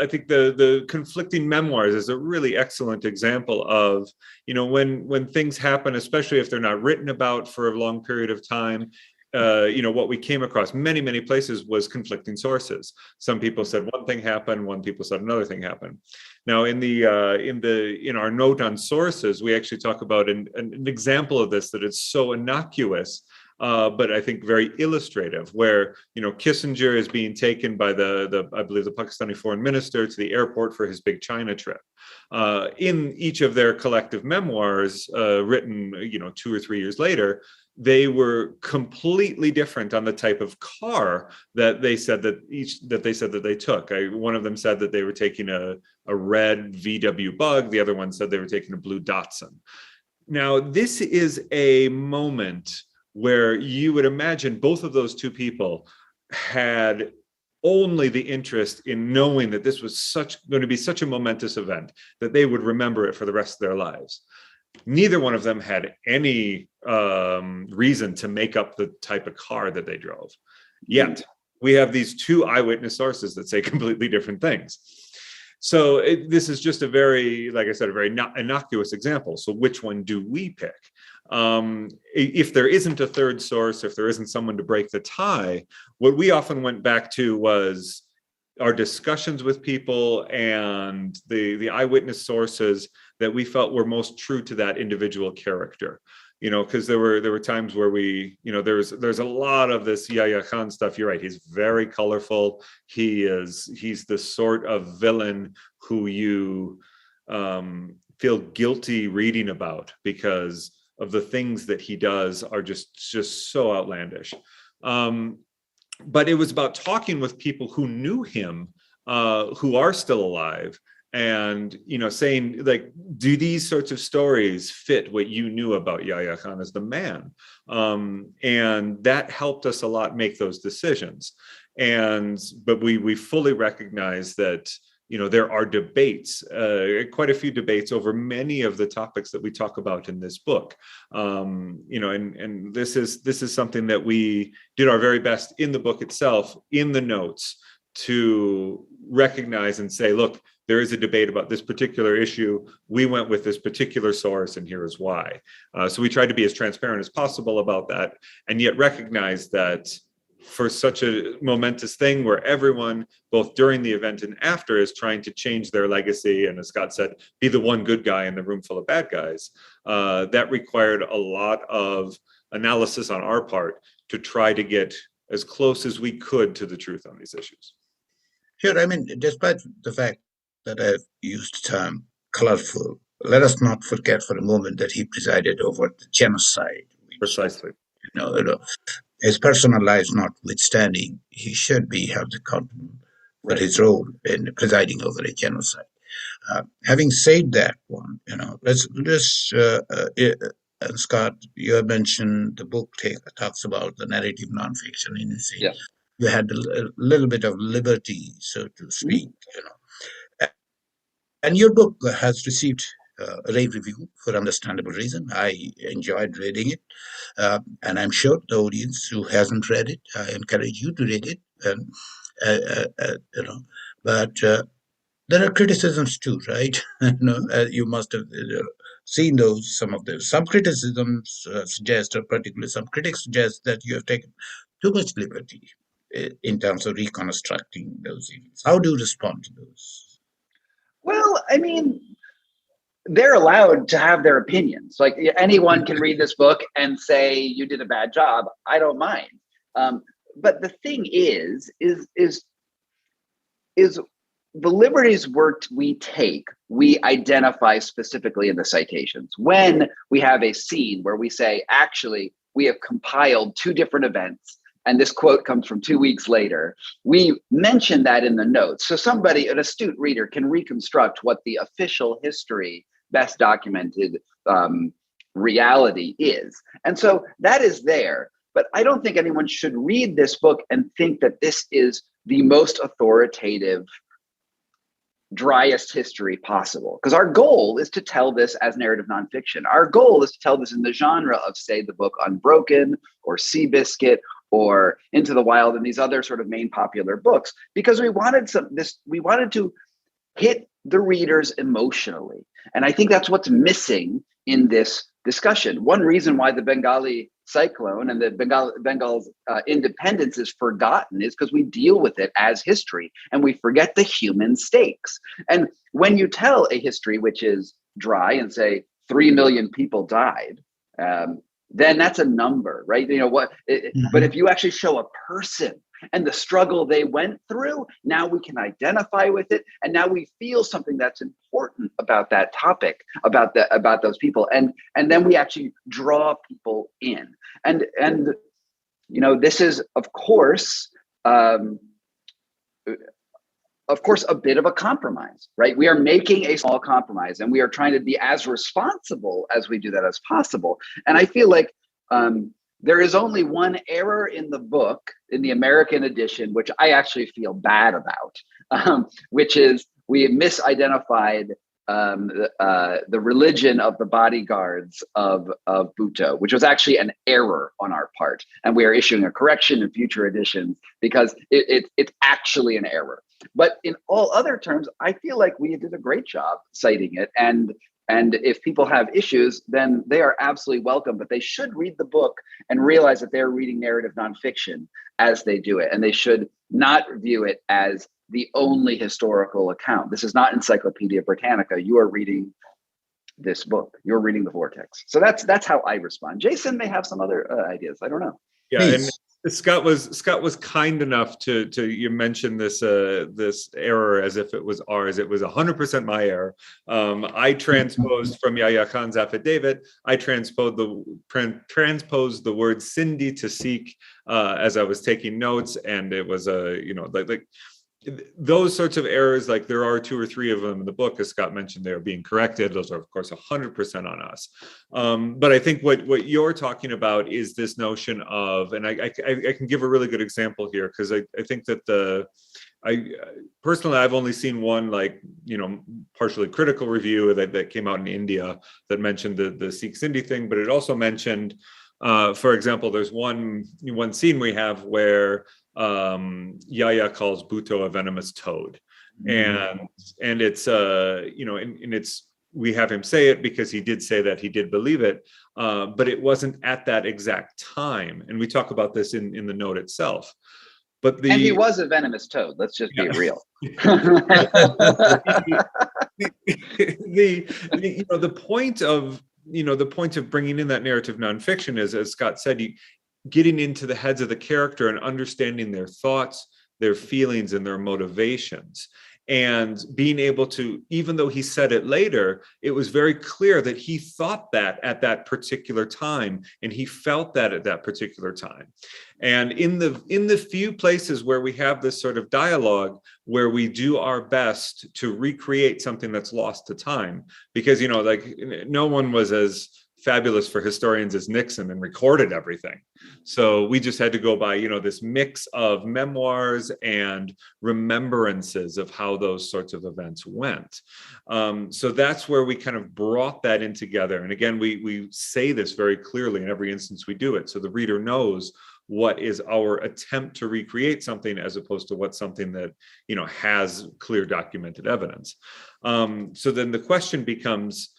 think the conflicting memoirs is a really excellent example of, when things happen, especially if they're not written about for a long period of time. What we came across many places was conflicting sources. Some people said one thing happened, one people said another thing happened. Now, in our note on sources, we actually talk about an example of this that is so innocuous, but I think very illustrative, where Kissinger is being taken by I believe the Pakistani foreign minister to the airport for his big China trip. In each of their collective memoirs, written 2 or 3 years later, they were completely different on the type of car that they said that they took. One of them said that they were taking a red VW Bug. The other one said they were taking a blue Datsun. Now, this is a moment where you would imagine both of those two people had only the interest in knowing that this was going to be such a momentous event that they would remember it for the rest of their lives. Neither one of them had any reason to make up the type of car that they drove. Yet we have these two eyewitness sources that say completely different things. So this is just a very, like I said, a very innocuous example. So which one do we pick? If there isn't a third source, if there isn't someone to break the tie, what we often went back to was our discussions with people and the eyewitness sources that we felt were most true to that individual character. Because there were times where there's a lot of this Yahya Khan stuff. You're right. He's very colorful. He's the sort of villain who you feel guilty reading about because of the things that he does are just so outlandish. But it was about talking with people who knew him, who are still alive, and saying, like, do these sorts of stories fit what you knew about Yahya Khan as the man? And that helped us a lot make those decisions. But we fully recognize that there are debates, quite a few debates over many of the topics that we talk about in this book. And this is something that we did our very best in the book itself, in the notes, to recognize and say, look, there is a debate about this particular issue. We went with this particular source, and here is why. So we tried to be as transparent as possible about that, and yet recognize that for such a momentous thing where everyone, both during the event and after, is trying to change their legacy, and as Scott said, be the one good guy in the room full of bad guys, that required a lot of analysis on our part to try to get as close as we could to the truth on these issues. Sure. I mean, despite the fact that I've used the term colorful, let us not forget for a moment that he presided over the genocide. Precisely. His personal life notwithstanding, he should be held accountable for his role in presiding over a genocide. Having said that, and Scott, you have mentioned the book talks about the narrative nonfiction. You had a little bit of liberty, so to speak. And your book has received a rave review for understandable reason. I enjoyed reading it, and I'm sure the audience who hasn't read it, I encourage you to read it. But there are criticisms too, right? You must have seen those. Some criticisms suggest, or particularly some critics suggest, that you have taken too much liberty in terms of reconstructing those events. How do you respond to those? Well, I mean, they're allowed to have their opinions. Like, anyone can read this book and say you did a bad job. I don't mind. But the thing is the liberties we take, we identify specifically in the citations. When we have a scene where we say, actually, we have compiled 2 different events, and this quote comes from 2 weeks later, we mention that in the notes. So somebody, an astute reader, can reconstruct what the official history, best documented reality is. And so that is there. But I don't think anyone should read this book and think that this is the most authoritative, driest history possible, because our goal is to tell this as narrative nonfiction. Our goal is to tell this in the genre of, say, the book Unbroken or Seabiscuit or Into the Wild and these other sort of main popular books, because we wanted to hit the readers emotionally. And I think that's what's missing in this discussion. One reason why the Bengali cyclone and the Bengal's independence is forgotten is because we deal with it as history and we forget the human stakes. And when you tell a history which is dry and say 3 million people died, then that's a number, right? You know what? But if you actually show a person and the struggle they went through, now we can identify with it, and now we feel something that's important about that topic, about those people, and then we actually draw people in. And you know, this is of course a bit of a compromise, right? We are making a small compromise, and we are trying to be as responsible as we do that as possible. And I feel like there is only one error in the book, in the American edition, which I actually feel bad about, which is we misidentified the religion of the bodyguards of Bhutto, which was actually an error on our part. And we are issuing a correction in future editions because it's actually an error. But in all other terms, I feel like we did a great job citing it. And if people have issues, then they are absolutely welcome, but they should read the book and realize that they're reading narrative nonfiction as they do it. And they should not view it as the only historical account. This is not Encyclopedia Britannica. You are reading this book. You're reading the Vortex. So that's how I respond. Jason may have some other ideas. I don't know. Yeah, Please. and Scott was kind enough to you mention this error as if it was ours. It was 100% my error. I transposed from Yahya Khan's affidavit. I transposed the word Sindhi to Sikh as I was taking notes, and it was like those sorts of errors, like there are 2 or 3 of them in the book, as Scott mentioned, they're being corrected. Those are, of course, 100% on us. But I think what you're talking about is this notion of, and I can give a really good example here, because I think that personally, I've only seen one, partially critical review that came out in India that mentioned the Sikh Sindhi thing, but it also mentioned, for example, there's one scene we have where Yahya calls Bhutto a venomous toad, and it's and it's, we have him say it because he did say that, he did believe it, but it wasn't at that exact time, and we talk about this in the note itself. But and he was a venomous toad. Let's just be real. The point of bringing in that narrative nonfiction is, as Scott said, getting into the heads of the character and understanding their thoughts, their feelings, and their motivations. And being able to, even though he said it later, it was very clear that he thought that at that particular time, and he felt that at that particular time. And in the few places where we have this sort of dialogue, where we do our best to recreate something that's lost to time, because no one was as fabulous for historians as Nixon and recorded everything. So we just had to go by, this mix of memoirs and remembrances of how those sorts of events went. So that's where we kind of brought that in together. And again, we say this very clearly in every instance we do it, so the reader knows what is our attempt to recreate something as opposed to what's something that, has clear documented evidence. So then the question becomes,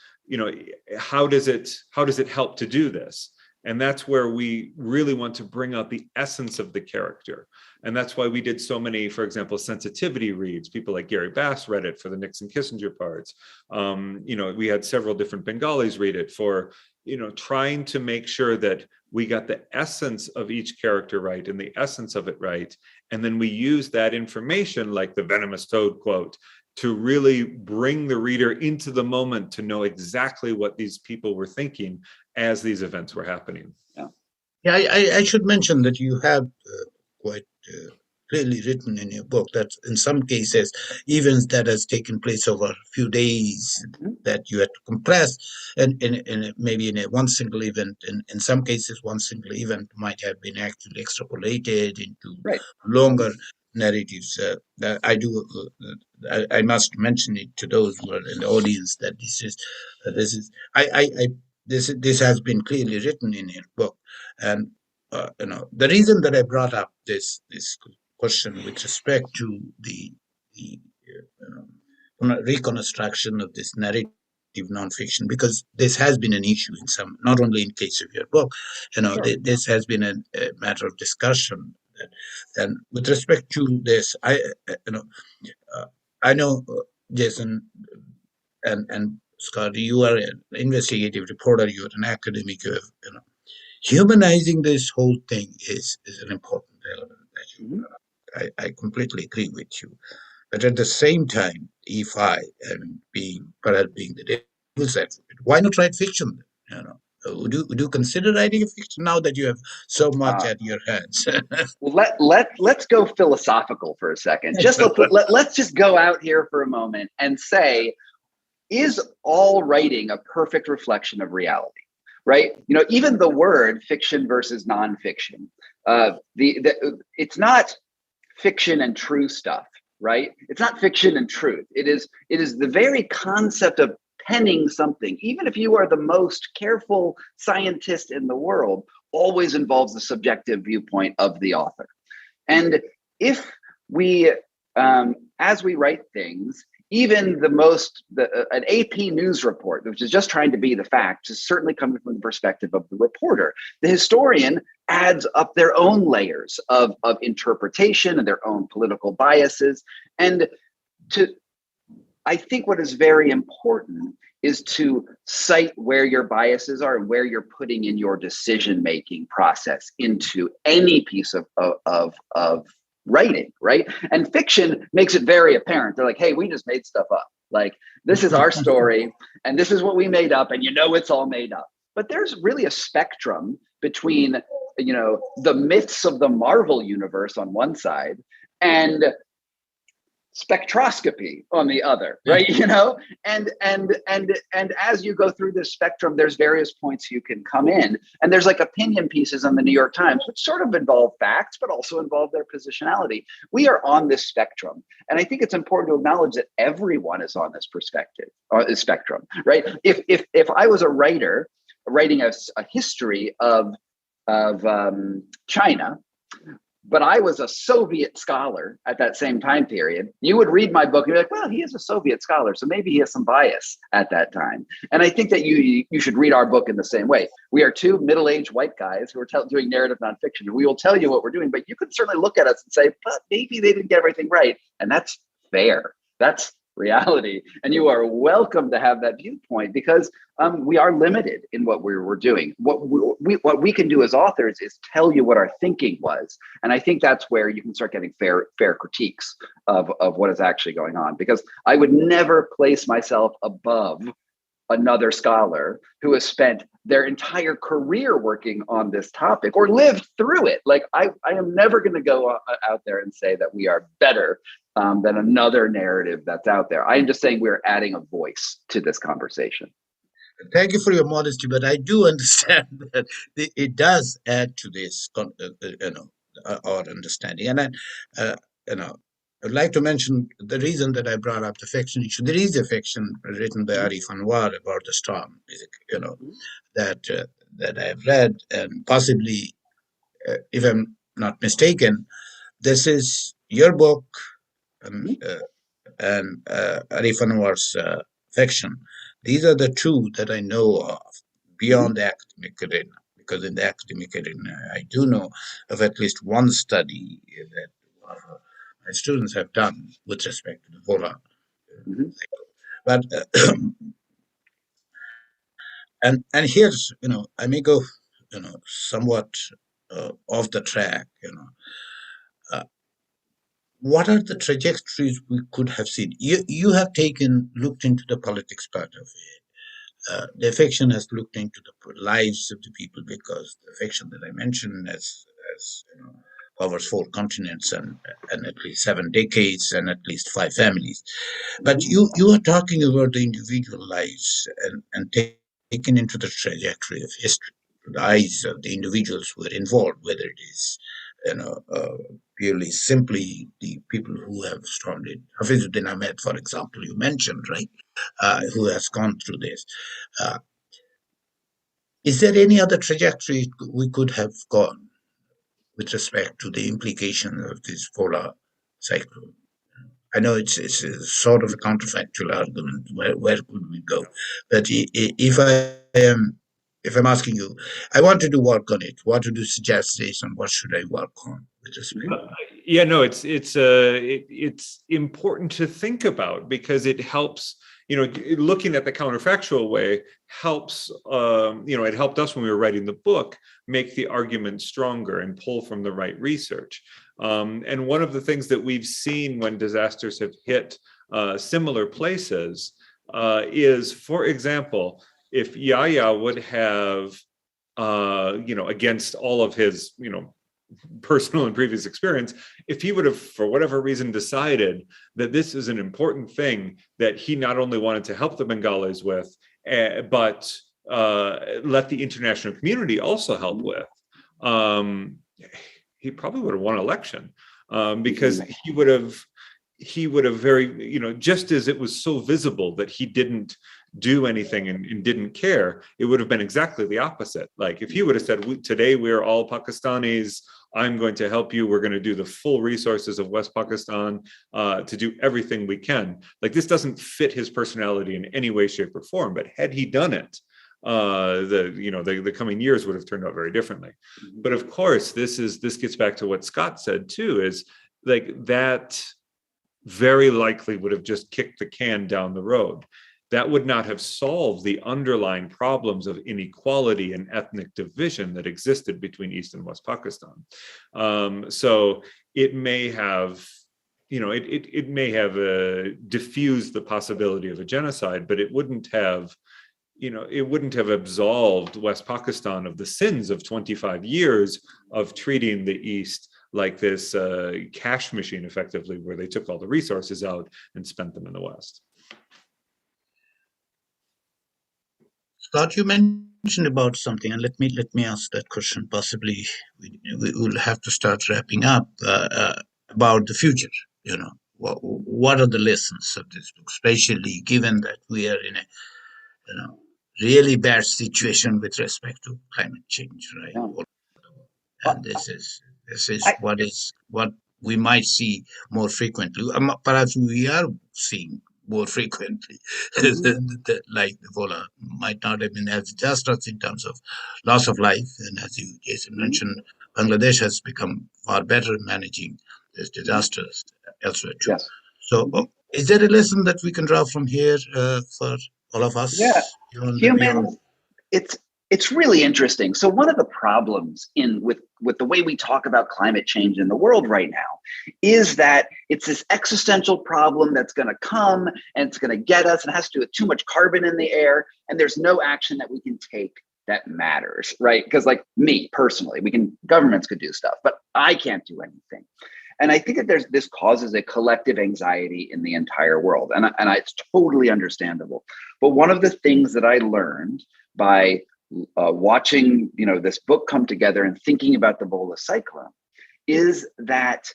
how does it help to do this? And that's where we really want to bring out the essence of the character. And that's why we did so many, for example, sensitivity reads. People like Gary Bass read it for the Nixon Kissinger parts. We had several different Bengalis read it for, trying to make sure that we got the essence of each character right and the essence of it right. And then we use that information, like the venomous toad quote, to really bring the reader into the moment to know exactly what these people were thinking as these events were happening. Yeah, I should mention that you have quite clearly written in your book that in some cases, events that has taken place over a few days that you had to compress, and maybe in one single event, in some cases, one single event might have been actually extrapolated into longer narratives. I must mention it to those who are in the audience that this has been clearly written in your book, and the reason that I brought up this question with respect to the reconstruction of this narrative nonfiction, because this has been an issue in some, not only in case of your book, this has been a matter of discussion. And with respect to this, I know, Jason and Scott, you are an investigative reporter, you are an academic, you have, humanizing this whole thing is an important element. I completely agree with you. But at the same time, if I am perhaps being the devil's advocate, why not write fiction? Would you consider writing a fiction now that you have so much at your hands? Well, let's go philosophical for a second. Let's just go out here for a moment and say, is all writing a perfect reflection of reality? Right? Even the word fiction versus nonfiction, it's not fiction and true stuff, right? It's not fiction and truth. It is the very concept of penning something, even if you are the most careful scientist in the world, always involves the subjective viewpoint of the author. And if we, as we write things, even an AP news report, which is just trying to be the facts, is certainly coming from the perspective of the reporter. The historian adds up their own layers of interpretation and their own political biases. And I think what is very important is to cite where your biases are and where you're putting in your decision-making process into any piece of writing, right? And fiction makes it very apparent. They're like, hey, we just made stuff up. Like, this is our story and this is what we made up, and it's all made up. But there's really a spectrum between, the myths of the Marvel universe on one side and spectroscopy on the other, right? And as you go through this spectrum, there's various points you can come in, and there's like opinion pieces on the New York Times, which sort of involve facts, but also involve their positionality. We are on this spectrum, and I think it's important to acknowledge that everyone is on this spectrum, right? If I was a writer writing a history of China, but I was a Soviet scholar at that same time period, you would read my book and be like, well, he is a Soviet scholar, so maybe he has some bias at that time. And I think that you should read our book in the same way. We are two middle-aged white guys who are doing narrative nonfiction, and we will tell you what we're doing, but you can certainly look at us and say, but maybe they didn't get everything right. And that's fair. That's reality. And you are welcome to have that viewpoint, because we are limited in what we're doing. What we can do as authors is tell you what our thinking was. And I think that's where you can start getting fair critiques of what is actually going on, because I would never place myself above another scholar who has spent their entire career working on this topic or lived through it. Like, I am never going to go out there and say that we are better than another narrative that's out there. I am just saying we're adding a voice to this conversation. Thank you for your modesty, but I do understand that it does add to this, our understanding. And I'd like to mention the reason that I brought up the fiction issue. There is a fiction written by Arif Anwar about the storm, that I've read, and possibly, if I'm not mistaken, this is your book and Arif Anwar's fiction. These are the two that I know of beyond the academic arena, because in the academic arena, I do know of at least one study that my students have done with respect to the Vola. But And here's, I may go, somewhat off the track. What are the trajectories we could have seen? You have looked into the politics part of it. The affection has looked into the lives of the people, because the affection that I mentioned has covers 4 continents and at least 7 decades and at least 5 families. But you are talking about the individual lives and taken into the trajectory of history, the eyes of the individuals who are involved, whether it is purely simply the people who have stormed it. Hafizuddin Ahmed, for example, you mentioned, right, who has gone through this. Is there any other trajectory we could have gone with respect to the implication of this polar cyclone? I know it's a sort of a counterfactual argument. Where could we go? But if I'm asking you, I want to do work on it. What do you suggest this, and what should I work on with respect? Yeah, no, it's important to think about, because it helps. Looking at the counterfactual way helps. It helped us when we were writing the book make the argument stronger and pull from the right research. And one of the things that we've seen when disasters have hit similar places is, for example, if Yahya would have, against all of his, personal and previous experience, if he would have, for whatever reason, decided that this is an important thing that he not only wanted to help the Bengalis with, but let the international community also help with, he probably would have won an election, because he would have very, just as it was so visible that he didn't do anything and didn't care, it would have been exactly the opposite. Like if he would have said, today we're all Pakistanis, I'm going to help you, we're going to do the full resources of West Pakistan to do everything we can. Like, this doesn't fit his personality in any way, shape, or form. But had he done it, the coming years would have turned out very differently. But of course, this gets back to what Scott said too, is like that very likely would have just kicked the can down the road. That would not have solved the underlying problems of inequality and ethnic division that existed between East and West Pakistan. So it may have, it may have diffused the possibility of a genocide, but it wouldn't have, absolved West Pakistan of the sins of 25 years of treating the East like this cash machine, effectively, where they took all the resources out and spent them in the West. Scott, you mentioned about something, and let me ask that question. Possibly we will have to start wrapping up about the future. What are the lessons of this book, especially given that we are in a really bad situation with respect to climate change, right? Yeah. And this is what we might see more frequently. Perhaps we are seeing more frequently. Like Ebola might not have been as disastrous in terms of loss of life, and as you, Jason, mentioned, Bangladesh has become far better managing these disasters elsewhere too. Yes. So, is there a lesson that we can draw from here for all of us? Yeah, humans. It's really interesting. So one of the problems with the way we talk about climate change in the world right now is that it's this existential problem that's going to come and it's going to get us, and it has to do with too much carbon in the air, and there's no action that we can take that matters, right? Because like me personally, governments could do stuff, but I can't do anything. And I think that this causes a collective anxiety in the entire world, and it's totally understandable. But one of the things that I learned by watching this book come together and thinking about the Ebola cyclone is that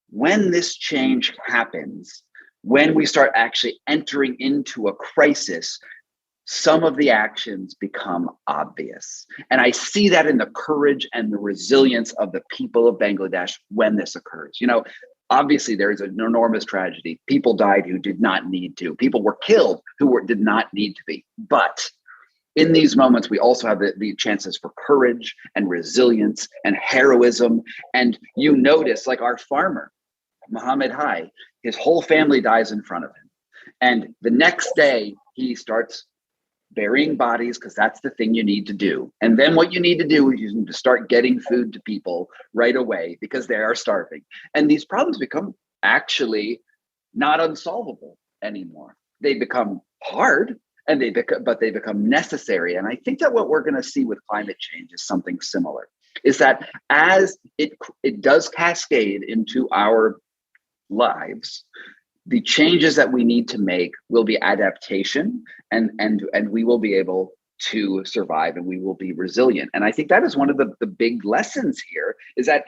when this change happens, when we start actually entering into a crisis, some of the actions become obvious. And I see that in the courage and the resilience of the people of Bangladesh when this occurs. Obviously there is an enormous tragedy. People died who did not need to. People were killed who did not need to be. But in these moments, we also have the chances for courage and resilience and heroism. And you notice, like our farmer, Muhammad Hai, his whole family dies in front of him. And the next day, he starts burying bodies because that's the thing you need to do. And then what you need to do is you need to start getting food to people right away because they are starving. And these problems become actually not unsolvable anymore. They become hard, and but they become necessary. And I think that what we're going to see with climate change is something similar, is that as it does cascade into our lives, the changes that we need to make will be adaptation, and we will be able to survive, and we will be resilient. And I think that is one of the big lessons here, is that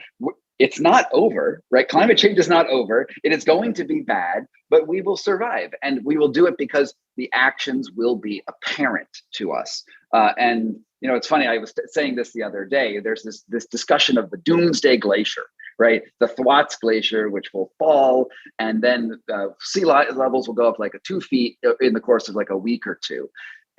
it's not over, right? Climate change is not over. It is going to be bad, but we will survive, and we will do it because the actions will be apparent to us. And you know, it's funny, I was saying this the other day, there's this discussion of the Doomsday Glacier, right? The Thwaites Glacier, which will fall, and then sea levels will go up like 2 feet in the course of like a week or two.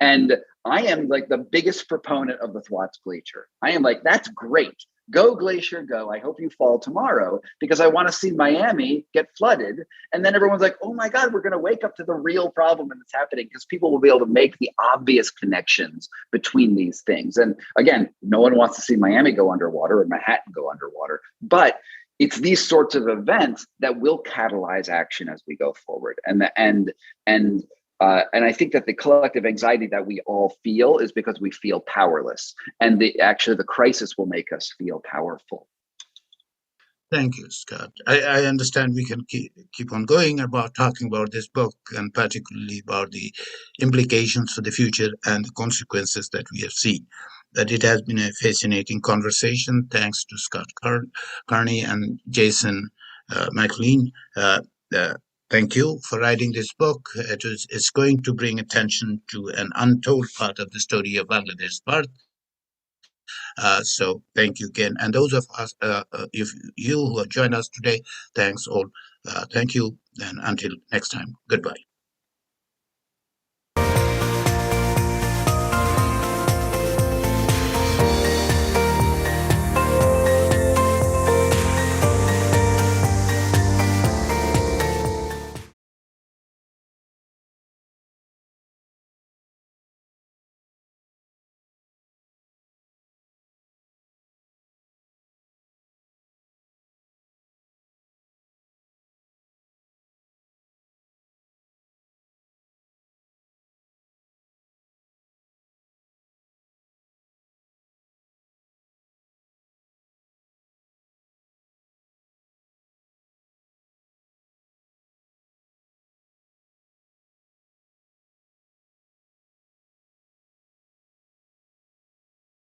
And I am like the biggest proponent of the Thwaites Glacier. I am like, that's great. Go glacier, go. I hope you fall tomorrow, because I want to see Miami get flooded. And then everyone's like, oh my God, we're going to wake up to the real problem and it's happening, because people will be able to make the obvious connections between these things. And again, no one wants to see Miami go underwater or Manhattan go underwater, but it's these sorts of events that will catalyze action as we go forward. And I think that the collective anxiety that we all feel is because we feel powerless, and actually the crisis will make us feel powerful. Thank you, Scott. I understand we can keep on going about talking about this book, and particularly about the implications for the future and the consequences that we have seen. But it has been a fascinating conversation. Thanks to Scott Carney and Jason Mclean. Thank you for writing this book. It's going to bring attention to an untold part of the story of Bangladesh. So thank you again. And those of us, if you who have joined us today, thanks all. Thank you. And until next time, goodbye.